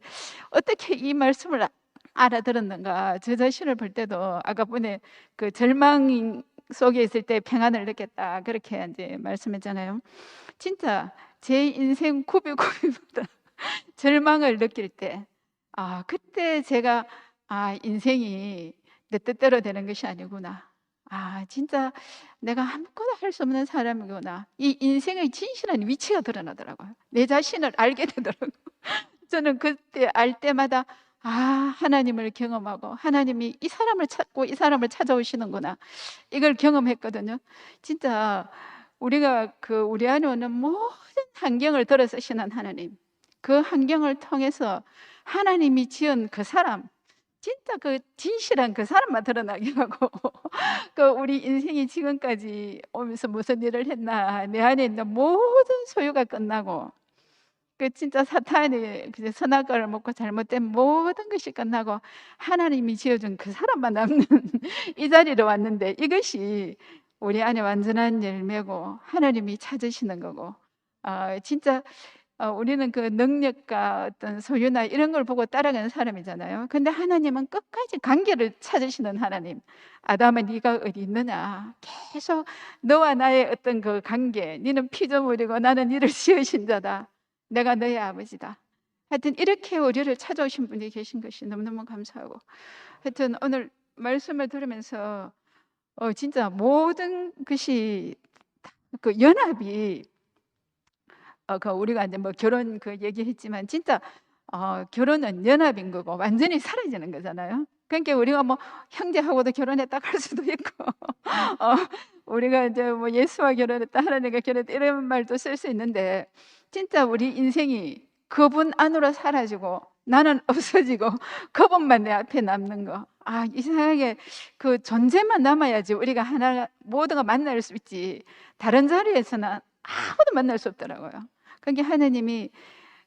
어떻게 이 말씀을 알아들었는가. 저 자신을 볼 때도 아까 분에 그 절망 속에 있을 때 평안을 느꼈다 그렇게 이제 말씀했잖아요. 진짜 제 인생 구비구비보다 절망을 느낄 때 그때 제가 인생이 내 뜻대로 되는 것이 아니구나. 진짜 내가 아무것도 할 수 없는 사람이구나. 이 인생의 진실한 위치가 드러나더라고요. 내 자신을 알게 되더라고요. 저는 그때 알 때마다 하나님을 경험하고 하나님이 이 사람을 찾고 이 사람을 찾아오시는구나. 이걸 경험했거든요. 진짜 우리가 우리 안에 오는 모든 환경을 들어 쓰시는 하나님, 그 환경을 통해서 하나님이 지은 그 사람, 진짜 그 진실한 그 사람만 드러나게 하고 우리 인생이 지금까지 오면서 무슨 일을 했나, 내 안에 있는 모든 소유가 끝나고 진짜 사탄이 선악과를 먹고 잘못된 모든 것이 끝나고 하나님이 지어준 그 사람만 남는 이 자리로 왔는데 이것이 우리 안에 완전한 열매고 하나님이 찾으시는 거고 진짜 우리는 그 능력과 어떤 소유나 이런 걸 보고 따라가는 사람이잖아요. 근데 하나님은 끝까지 관계를 찾으시는 하나님. 아담아 네가 어디 있느냐. 계속 너와 나의 어떤 그 관계. 너는 피조물이고 나는 이를 지으신 자다. 내가 너의 아버지다. 하여튼 이렇게 우리를 찾아오신 분이 계신 것이 너무너무 감사하고 하여튼 오늘 말씀을 들으면서 진짜 모든 것이 그 연합이 우리가 이제 뭐 결혼 얘기했지만 진짜 결혼은 연합인 거고 완전히 사라지는 거잖아요. 그러니까 우리가 뭐 형제하고도 결혼했다 할 수도 있고 우리가 이제 뭐 예수와 결혼했다 하나님과 결혼했다 이런 말도 쓸 수 있는데 진짜 우리 인생이 그분 안으로 사라지고 나는 없어지고 그분만 내 앞에 남는 거. 이상하게 그 존재만 남아야지 우리가 하나 모두가 만날 수 있지. 다른 자리에서는 아무도 만날 수 없더라고요. 그러니까 하나님이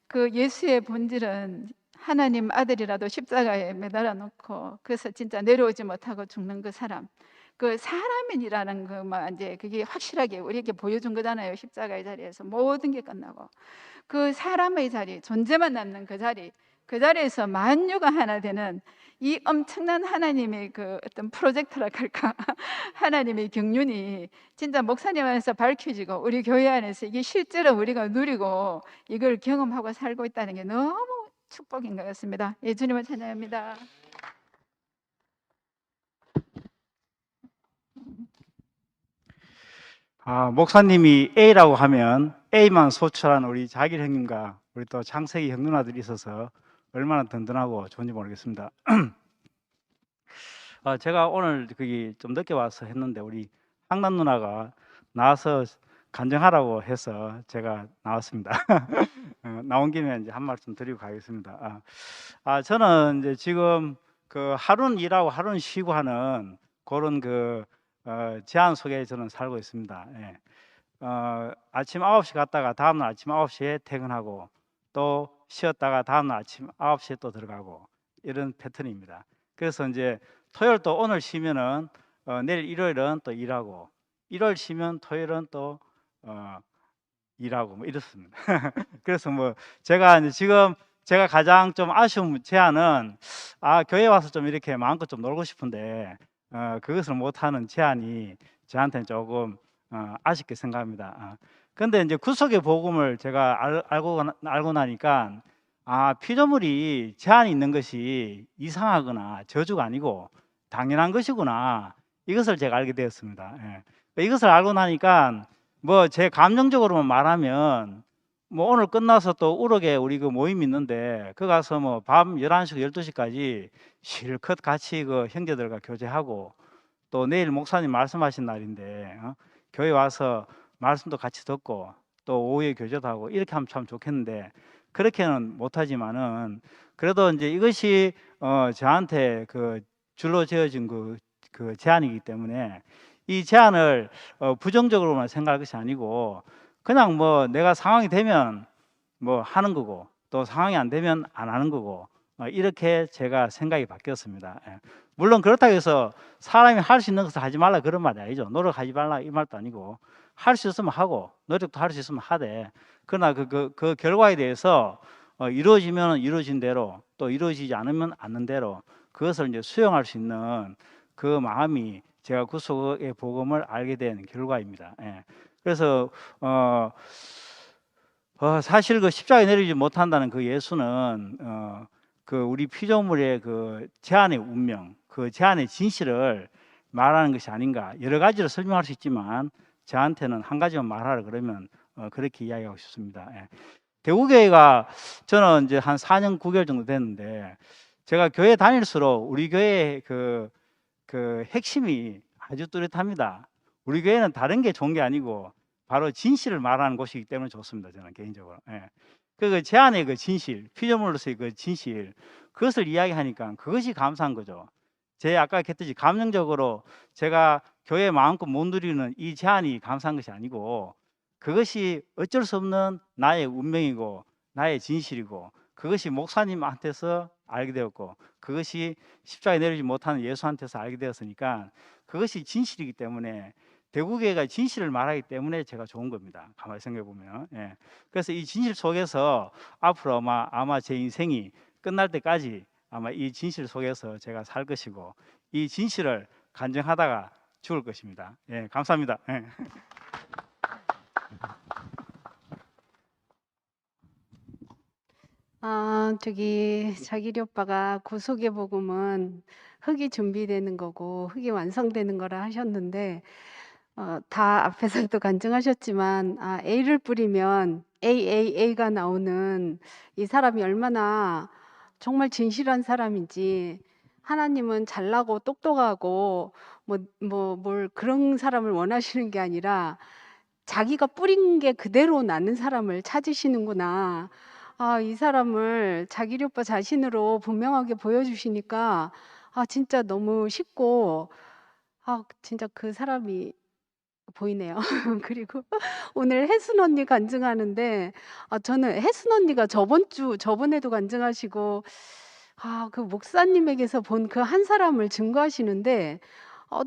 그 예수의 본질은 하나님 아들이라도 십자가에 매달아 놓고 그래서 진짜 내려오지 못하고 죽는 그 사람. 그 사람이라는 것만 이제 그게 확실하게 우리에게 보여준 거잖아요. 십자가의 자리에서 모든 게 끝나고 그 사람의 자리, 존재만 남는 그 자리, 그 자리에서 만유가 하나 되는 이 엄청난 하나님의 그 어떤 프로젝트라고 할까 하나님의 경륜이 진짜 목사님 안에서 밝혀지고 우리 교회 안에서 이게 실제로 우리가 누리고 이걸 경험하고 살고 있다는 게 너무 축복인 것 같습니다. 예, 주님을 찬양합니다. 목사님이 A라고 하면 A만 소출한 우리 자길 형님과 우리 또 창석이 형 누나들이 있어서 얼마나 든든하고 좋은지 모르겠습니다. 제가 오늘 거기 좀 늦게 와서 했는데 우리 황남 누나가 나와서 간증하라고 해서 제가 나왔습니다. 나온 김에 이제 한 말씀 드리고 가겠습니다. 저는 이제 지금 그 하루는 일하고 하루는 쉬고 하는 그런 제한 속에 저는 살고 있습니다. 예. 아침 9시 갔다가 다음날 아침 9시에 퇴근하고 또 쉬었다가 다음날 아침 9시에 또 들어가고 이런 패턴입니다. 그래서 이제 토요일 또 오늘 쉬면은 내일 일요일은 또 일하고 일요일 쉬면 토요일은 또 일하고 뭐 이렇습니다. 그래서 뭐 제가 이제 지금 제가 가장 좀 아쉬운 제안은 교회 와서 좀 이렇게 마음껏 좀 놀고 싶은데 그것을 못하는 제안이 저한테는 조금 아쉽게 생각합니다. 근데 이제 구속의 복음을 제가 알고 나니까 피조물이 제한이 있는 것이 이상하거나 저주가 아니고 당연한 것이구나. 이것을 제가 알게 되었습니다. 예. 이것을 알고 나니까 뭐 제 감정적으로만 말하면 뭐 오늘 끝나서 또 우럭에 우리 그 모임 있는데 그 가서 뭐 밤 11시, 12시까지 실컷 같이 그 형제들과 교제하고 또 내일 목사님 말씀하신 날인데 교회 와서 말씀도 같이 듣고 또 오후에 교제도 하고 이렇게 하면 참 좋겠는데 그렇게는 못하지만은 그래도 이제 이것이 저한테 그 줄로 지어진 그 제안이기 때문에 이 제안을 부정적으로만 생각할 것이 아니고 그냥 뭐 내가 상황이 되면 뭐 하는 거고 또 상황이 안 되면 안 하는 거고 이렇게 제가 생각이 바뀌었습니다. 예. 물론 그렇다고 해서 사람이 할 수 있는 것을 하지 말라 그런 말이 아니죠. 노력하지 말라 이 말도 아니고 할 수 있으면 하고 노력도 할 수 있으면 하되 그러나 그 결과에 대해서 이루어지면 이루어진 대로 또 이루어지지 않으면 않는 대로 그것을 이제 수용할 수 있는 그 마음이 제가 구속의 복음을 알게 된 결과입니다. 예. 그래서 사실 그 십자가에 내리지 못한다는 그 예수는 그 우리 피조물의 그 제한의 운명, 그 제한의 진실을 말하는 것이 아닌가. 여러 가지로 설명할 수 있지만 저한테는 한 가지만 말하라 그러면 그렇게 이야기하고 싶습니다. 예. 대구교회가 저는 이제 한 4년 9개월 정도 됐는데 제가 교회 다닐수록 우리 교회의 그 핵심이 아주 뚜렷합니다. 우리 교회는 다른 게 좋은 게 아니고 바로 진실을 말하는 곳이기 때문에 좋습니다. 저는 개인적으로. 예. 그 제안의 그 진실, 피조물로서의 그 진실, 그것을 이야기하니까 그것이 감사한 거죠. 제 아까 했듯이 감정적으로 제가 교회 마음껏 못 누리는 이 제안이 감사한 것이 아니고 그것이 어쩔 수 없는 나의 운명이고 나의 진실이고 그것이 목사님한테서 알게 되었고 그것이 십자가에 내리지 못하는 예수한테서 알게 되었으니까 그것이 진실이기 때문에 대구교회가 진실을 말하기 때문에 제가 좋은 겁니다. 가만히 생각해 보면. 예. 그래서 이 진실 속에서 앞으로 아마 제 인생이 끝날 때까지 아마 이 진실 속에서 제가 살 것이고 이 진실을 간증하다가 죽을 것입니다. 예, 감사합니다. 예. 자기리 오빠가 구속의 복음은 흙이 준비되는 거고 흙이 완성되는 거라 하셨는데 다 앞에서도 간증하셨지만 A를 뿌리면 AAA가 나오는 이 사람이 얼마나 정말 진실한 사람인지 하나님은 잘나고 똑똑하고 뭘 그런 사람을 원하시는 게 아니라 자기가 뿌린 게 그대로 나는 사람을 찾으시는구나. 이 사람을 자기리 오빠 자신으로 분명하게 보여주시니까 진짜 너무 쉽고 진짜 그 사람이 보이네요. 그리고 오늘 혜순 언니 간증하는데 저는 혜순 언니가 저번에도 간증하시고 그 목사님에게서 본 그 한 사람을 증거하시는데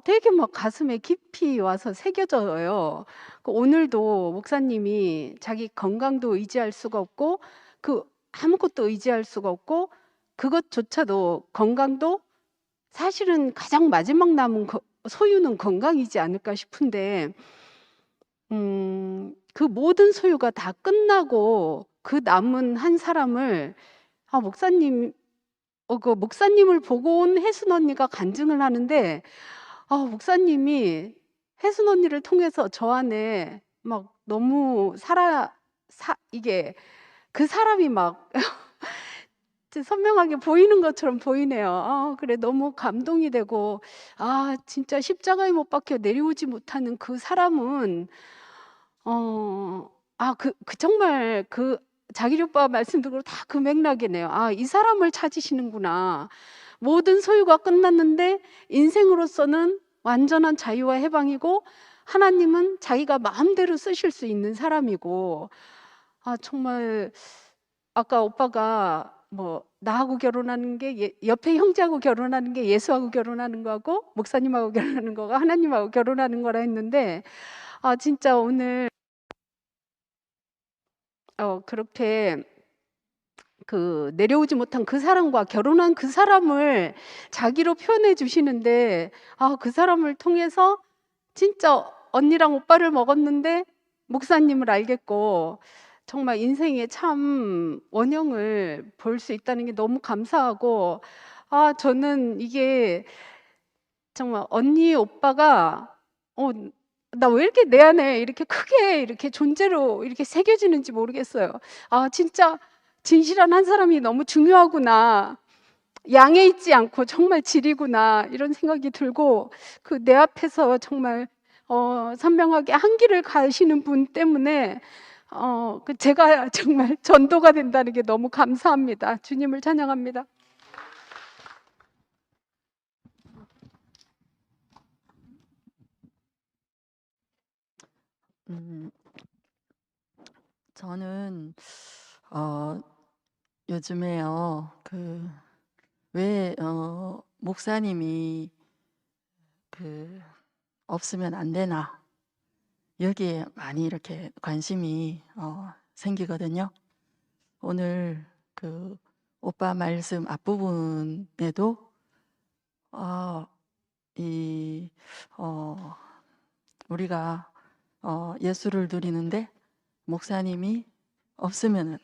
되게 막 가슴에 깊이 와서 새겨져요. 오늘도 목사님이 자기 건강도 의지할 수가 없고 아무것도 의지할 수가 없고 그것조차도 건강도 사실은 가장 마지막 남은 소유는 건강이지 않을까 싶은데 그 모든 소유가 다 끝나고 그 남은 한 사람을 목사님을 보고 온 혜순 언니가 간증을 하는데 목사님이 혜순 언니를 통해서 저 안에 막 너무 이게 그 사람이 막 선명하게 보이는 것처럼 보이네요. 그래 너무 감동이 되고 진짜 십자가에 못 박혀 내려오지 못하는 그 사람은 정말 그 자기리 오빠 말씀 듣고 다 그 맥락이네요. 이 사람을 찾으시는구나. 모든 소유가 끝났는데 인생으로서는 완전한 자유와 해방이고 하나님은 자기가 마음대로 쓰실 수 있는 사람이고 정말 아까 오빠가 나하고 결혼하는 게 옆에 형제하고 결혼하는 게 예수하고 결혼하는 거하고 목사님하고 결혼하는 거가 하나님하고 결혼하는 거라 했는데 진짜 오늘 그렇게 내려오지 못한 그 사람과 결혼한 그 사람을 자기로 표현해 주시는데 그 사람을 통해서 진짜 언니랑 오빠를 먹었는데 목사님을 알겠고 정말 인생의 참 원형을 볼 수 있다는 게 너무 감사하고, 저는 이게 정말 언니, 오빠가 나 왜 이렇게 내 안에 이렇게 크게 이렇게 존재로 이렇게 새겨지는지 모르겠어요. 진짜 진실한 한 사람이 너무 중요하구나. 양에 있지 않고 정말 질이구나. 이런 생각이 들고, 그 내 앞에서 정말 선명하게 한 길을 가시는 분 때문에 제가 정말 전도가 된다는 게 너무 감사합니다. 주님을 찬양합니다. 저는 요즘에요 왜 목사님이 없으면 안 되나 여기에 많이 이렇게 관심이 생기거든요. 오늘 오빠 말씀 앞부분에도 우리가 예수를 누리는데 목사님이 없으면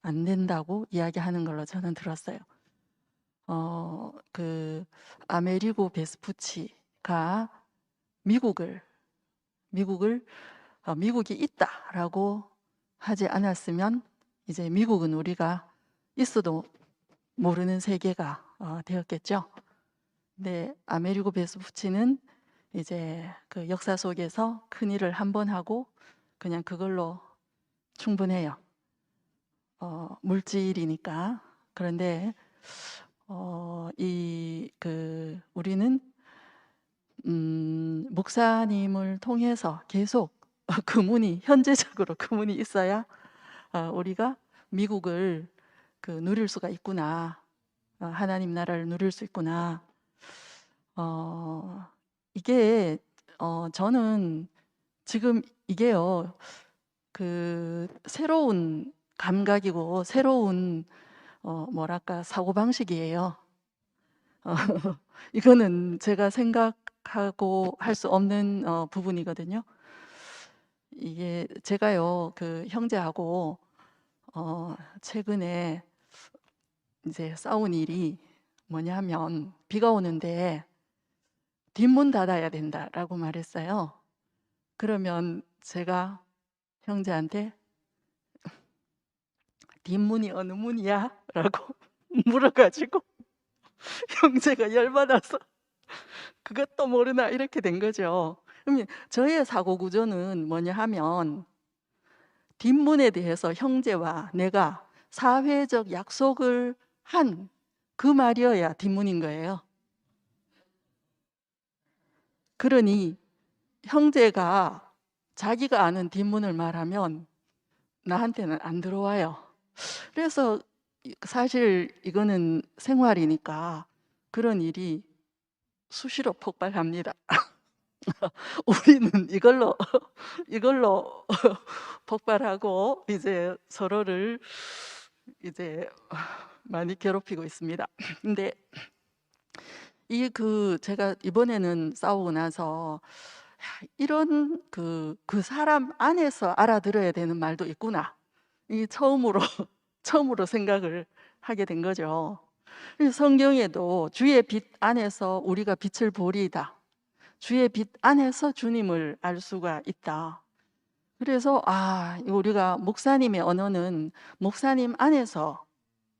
안 된다고 이야기하는 걸로 저는 들었어요. 아메리고 베스푸치가 미국이 있다라고 하지 않았으면 이제 미국은 우리가 있어도 모르는 세계가 되었겠죠. 근데 아메리고 베스푸치는 이제 그 역사 속에서 큰 일을 한 번 하고 그냥 그걸로 충분해요. 물질이니까. 그런데 우리는 목사님을 통해서 계속 현재적으로 그 문이 있어야 우리가 미국을 누릴 수가 있구나. 하나님 나라를 누릴 수 있구나. 이게 저는 지금 이게요. 새로운 감각이고 새로운 사고방식이에요. 이거는 제가 생각하고 할 수 없는 부분이거든요. 이게 제가요, 형제하고 최근에 이제 싸운 일이 뭐냐면 비가 오는데 뒷문 닫아야 된다라고 말했어요. 그러면 제가 형제한테 뒷문이 어느 문이야? 라고 물어가지고 형제가 열받아서 그것도 모르나 이렇게 된 거죠. 그러면 저의 사고 구조는 뭐냐 하면 뒷문에 대해서 형제와 내가 사회적 약속을 한 그 말이어야 뒷문인 거예요. 그러니 형제가 자기가 아는 뒷문을 말하면 나한테는 안 들어와요. 그래서 사실 이거는 생활이니까 그런 일이 수시로 폭발합니다. 우리는 이걸로 폭발하고 이제 서로를 이제 많이 괴롭히고 있습니다. 근데 제가 이번에는 싸우고 나서 이런 그 사람 안에서 알아들어야 되는 말도 있구나. 이 처음으로 생각을 하게 된 거죠. 성경에도 주의 빛 안에서 우리가 빛을 보리이다. 주의 빛 안에서 주님을 알 수가 있다. 그래서 우리가 목사님의 언어는 목사님 안에서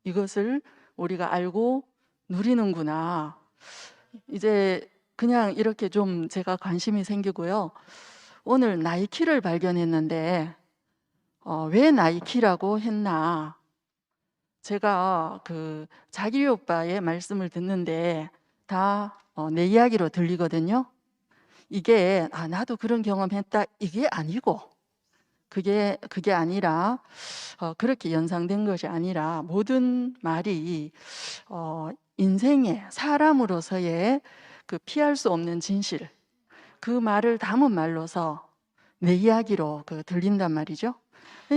이것을 우리가 알고 누리는구나. 이제 그냥 이렇게 좀 제가 관심이 생기고요. 오늘 나이키를 발견했는데 왜 나이키라고 했나? 제가 자기 오빠의 말씀을 듣는데 다 내 이야기로 들리거든요. 이게 나도 그런 경험했다 이게 아니고 그게 아니라 그렇게 연상된 것이 아니라 모든 말이 인생의 사람으로서의 피할 수 없는 진실 그 말을 담은 말로서 내 이야기로 들린단 말이죠.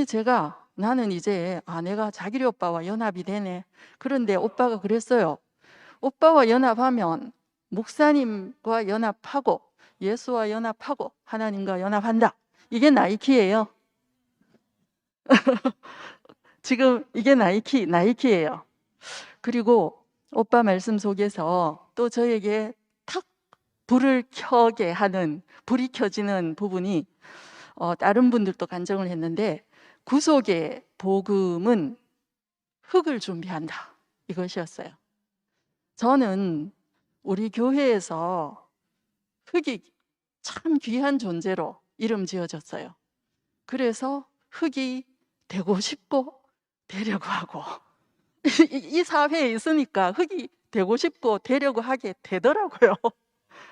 제가 나는 이제 내가 자기리 오빠와 연합이 되네. 그런데 오빠가 그랬어요. 오빠와 연합하면 목사님과 연합하고 예수와 연합하고 하나님과 연합한다. 이게 나이키예요. 지금 이게 나이키예요. 그리고 오빠 말씀 속에서 또 저에게 탁 불을 켜게 하는, 불이 켜지는 부분이 다른 분들도 간증을 했는데, 구속의 복음은 흙을 준비한다, 이것이었어요. 저는 우리 교회에서 흙이 참 귀한 존재로 이름 지어졌어요. 그래서 흙이 되고 싶고 되려고 하고 이 사회에 있으니까 흙이 되고 싶고 되려고 하게 되더라고요.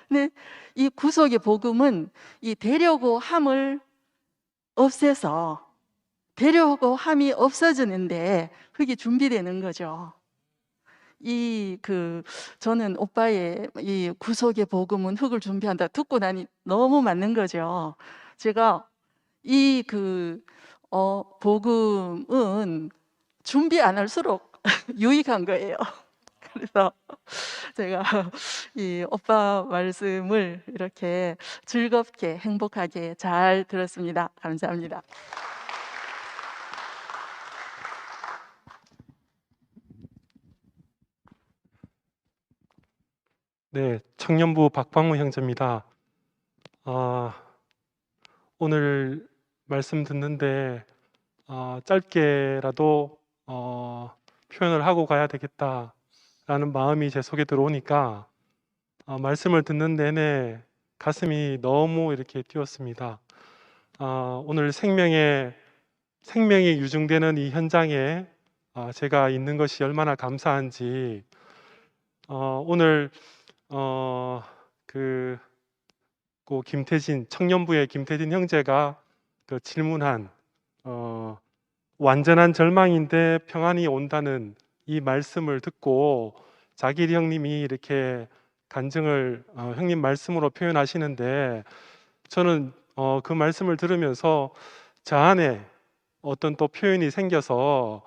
근데 이 구속의 복음은 이 되려고 함을 없애서 되려고 함이 없어지는데 흙이 준비되는 거죠. 저는 오빠의 이 구속의 복음은 흙을 준비한다 듣고 나니 너무 맞는 거죠. 제가 복음은 준비 안 할수록 유익한 거예요. 그래서 제가 이 오빠 말씀을 이렇게 즐겁게 행복하게 잘 들었습니다. 감사합니다. 네, 청년부 박광무 형제입니다. 오늘 말씀 듣는데 짧게라도 표현을 하고 가야 되겠다라는 마음이 제 속에 들어오니까 말씀을 듣는 내내 가슴이 너무 이렇게 뛰었습니다. 오늘 생명이 유증되는 이 현장에 제가 있는 것이 얼마나 감사한지, 오늘 청년부의 김태진 형제가 질문한 완전한 절망인데 평안이 온다는 이 말씀을 듣고 자기리 형님이 이렇게 간증을 형님 말씀으로 표현하시는데, 저는 그 말씀을 들으면서 저 안에 어떤 또 표현이 생겨서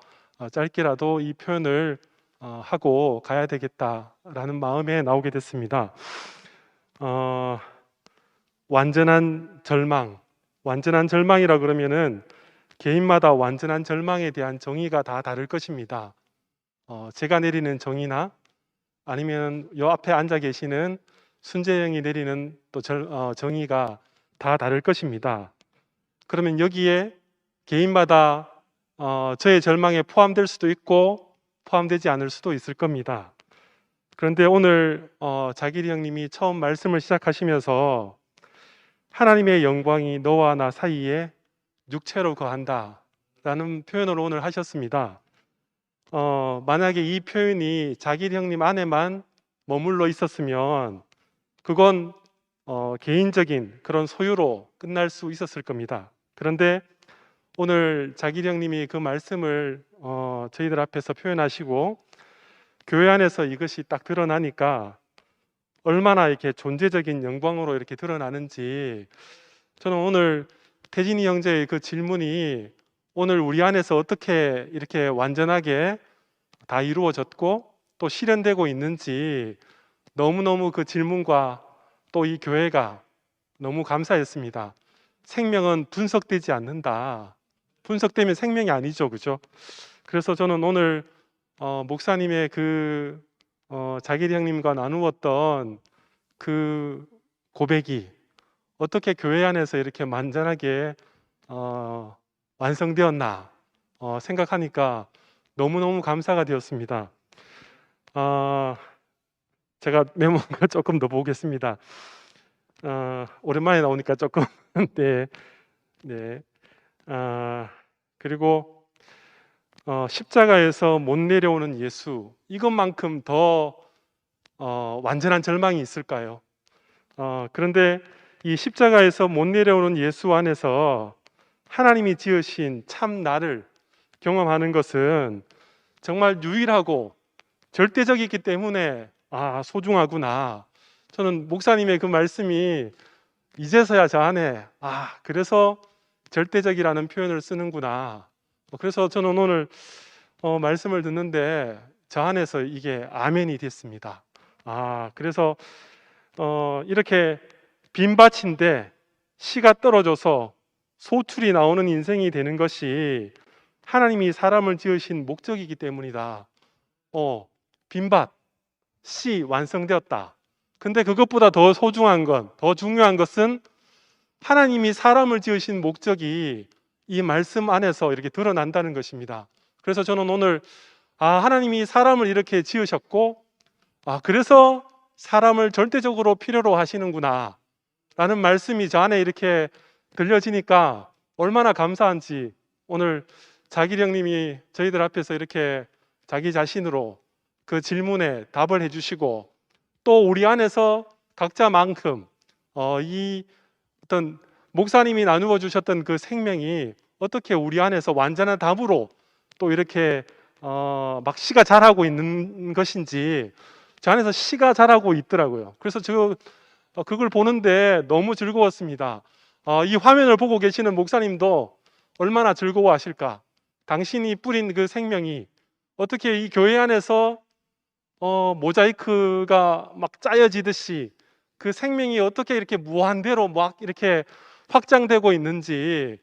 짧게라도 이 표현을 하고 가야 되겠다라는 마음에 나오게 됐습니다. 완전한 절망이라 그러면은 개인마다 완전한 절망에 대한 정의가 다 다를 것입니다. 제가 내리는 정의나 아니면 요 앞에 앉아 계시는 순재 형이 내리는 또 정의가 다 다를 것입니다. 그러면 여기에 개인마다 저의 절망에 포함될 수도 있고 포함되지 않을 수도 있을 겁니다. 그런데 오늘 자기리 형님이 처음 말씀을 시작하시면서 하나님의 영광이 너와 나 사이에 육체로 거한다 라는 표현을 오늘 하셨습니다. 만약에 이 표현이 자기리 형님 안에만 머물러 있었으면 그건 개인적인 그런 소유로 끝날 수 있었을 겁니다. 그런데 오늘 자기리 형님이 그 말씀을 저희들 앞에서 표현하시고 교회 안에서 이것이 딱 드러나니까 얼마나 이렇게 존재적인 영광으로 이렇게 드러나는지, 저는 오늘 태진이 형제의 그 질문이 오늘 우리 안에서 어떻게 이렇게 완전하게 다 이루어졌고 또 실현되고 있는지 너무너무 그 질문과 또 이 교회가 너무 감사했습니다. 생명은 분석되지 않는다. 분석되면 생명이 아니죠, 그죠? 그래서 저는 오늘 목사님의 자기리 형님과 나누었던 그 고백이 어떻게 교회 안에서 이렇게 완전하게 완성되었나 생각하니까 너무너무 감사가 되었습니다. 제가 메모한 걸 조금 더 보겠습니다. 오랜만에 나오니까 조금 네. 그리고 십자가에서 못 내려오는 예수, 이것만큼 더 완전한 절망이 있을까요? 그런데 이 십자가에서 못 내려오는 예수 안에서 하나님이 지으신 참 나를 경험하는 것은 정말 유일하고 절대적이기 때문에 소중하구나. 저는 목사님의 그 말씀이 이제서야 저 안에 그래서 절대적이라는 표현을 쓰는구나. 그래서 저는 오늘 말씀을 듣는데 저 안에서 이게 아멘이 됐습니다. 그래서 이렇게 빈밭인데 씨가 떨어져서 소출이 나오는 인생이 되는 것이 하나님이 사람을 지으신 목적이기 때문이다. 빈밭, 시 완성되었다. 근데 그것보다 더 소중한 건, 더 중요한 것은 하나님이 사람을 지으신 목적이 이 말씀 안에서 이렇게 드러난다는 것입니다. 그래서 저는 오늘 하나님이 사람을 이렇게 지으셨고 그래서 사람을 절대적으로 필요로 하시는구나 라는 말씀이 저 안에 이렇게 들려지니까 얼마나 감사한지, 오늘 자길 형님이 저희들 앞에서 이렇게 자기 자신으로 그 질문에 답을 해주시고, 또 우리 안에서 각자만큼 이 어떤 목사님이 나누어 주셨던 그 생명이 어떻게 우리 안에서 완전한 답으로 또 이렇게 막 시가 자라고 있는 것인지 저 안에서 시가 자라고 있더라고요. 그래서 그걸 보는데 너무 즐거웠습니다. 이 화면을 보고 계시는 목사님도 얼마나 즐거워하실까. 당신이 뿌린 그 생명이 어떻게 이 교회 안에서 모자이크가 막 짜여지듯이 그 생명이 어떻게 이렇게 무한대로 막 이렇게 확장되고 있는지,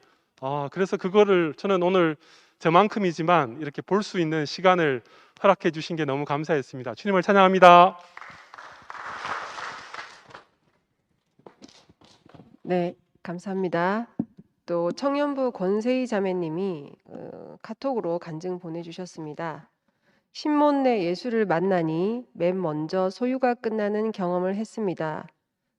그래서 그거를 저는 오늘 저만큼이지만 이렇게 볼 수 있는 시간을 허락해 주신 게 너무 감사했습니다. 주님을 찬양합니다. 네, 감사합니다. 또 청년부 권세희 자매님이 카톡으로 간증 보내주셨습니다. 신몬내 예수를 만나니 맨 먼저 소유가 끝나는 경험을 했습니다.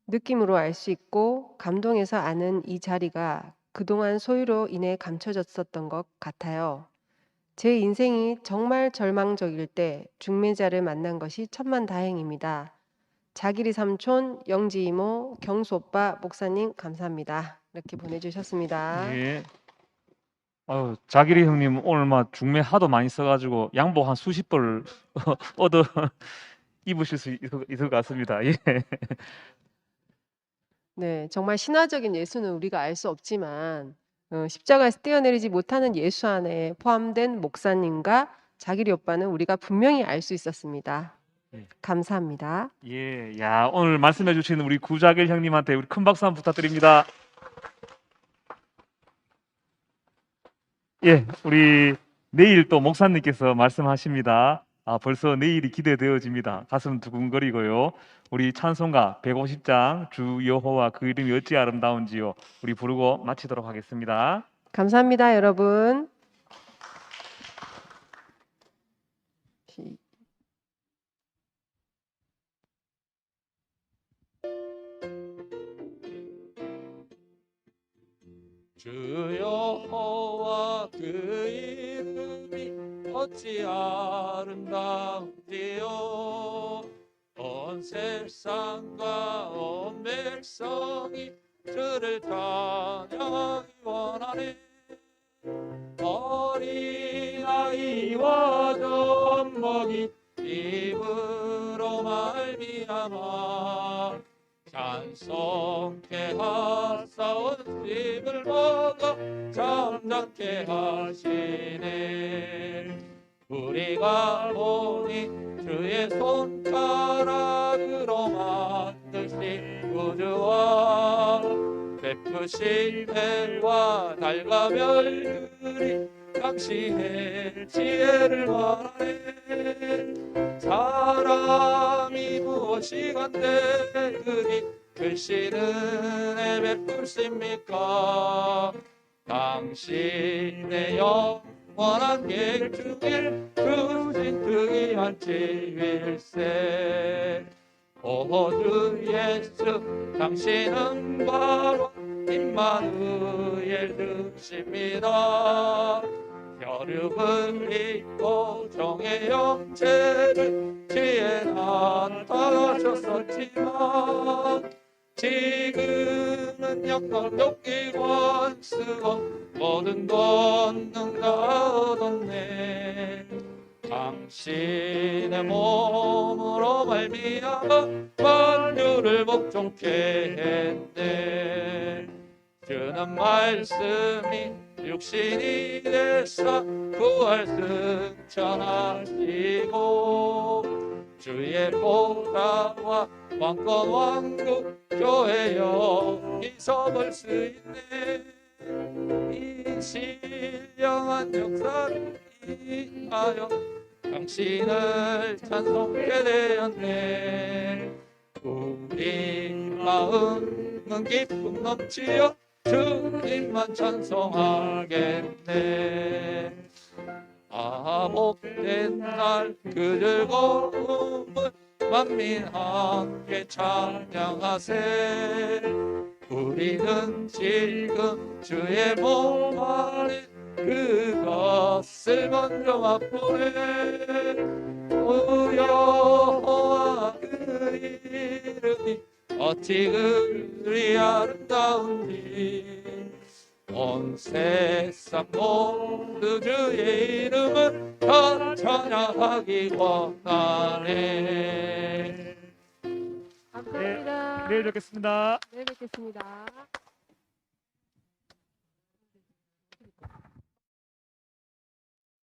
느낌으로 알 수 있고 감동해서 아는 이 자리가 그동안 소유로 인해 감춰졌었던 것 같아요. 제 인생이 정말 절망적일 때 중매자를 만난 것이 천만다행입니다. 자기리 삼촌, 영지 이모, 경수 오빠, 목사님 감사합니다. 이렇게 보내주셨습니다. 예. 자기리 형님 오늘 막 중매 하도 많이 써가지고 양복 한 수십 벌 얻어 입으실 수 있을 것 같습니다. 예. 네, 정말 신화적인 예수는 우리가 알 수 없지만 십자가에서 떼어내리지 못하는 예수 안에 포함된 목사님과 자기리 오빠는 우리가 분명히 알 수 있었습니다. 감사합니다. 예, 야 오늘 말씀해 주신 우리 구자길 형님한테 우리 큰 박수 한번 부탁드립니다. 예, 우리 내일 또 목사님께서 말씀하십니다. 벌써 내일이 기대되어집니다. 가슴 두근거리고요. 우리 찬송가 150장 주 여호와 그 이름이 어찌 아름다운지요, 우리 부르고 마치도록 하겠습니다. 감사합니다, 여러분. 주 여호와 그 이름이 어찌 아름다운지요. 온 세상과 온 백성이 주를 찬양하기 원하네. 어린아이와 젖먹이 입으로 말미암아 찬송케 하사온 씹을 먹어 잠잠케 하시네. 우리가 보니 주의 손가락으로 만드신 우주와 베푸신 해와 달과 별들이 당신의 지혜를 말하네. 사람이 무엇이 간데 그리 크신 은혜 베푸십니까. 당신의 영원한 계획 중에 주신 특이한 지일세. 오 주 예수 당신은 바로 임마누엘 득십니다. 혈육을 입고 종의 형체를 지혜 나타나셨었지만 지금은 역력이 원수고 모든 권능 다 얻었네. 당신의 몸으로 말미암아 만유를 복종케 했네. 주는 말씀이 육신이 되사 부활 승천하시고 주의 보좌와 왕권 왕국 교회 여기서 볼 수 있네. 이 신령한 역사를 위하여 당신을 찬송하게 되었네. 우리 마음은 기쁨 넘치어 주님만 찬송하겠네. 복된 날 그 즐거움을 만민 함께 찬양하세. 우리는 지금 주의 몸 안에 그것을 먼저 맛보네. 오 여호와 그 이름이 어찌 그리 아름다운지. 온 세상 모두 주의 이름을 다 찬양하기 원하네. 감사합니다. 내일 뵙겠습니다. 내일 뵙겠습니다.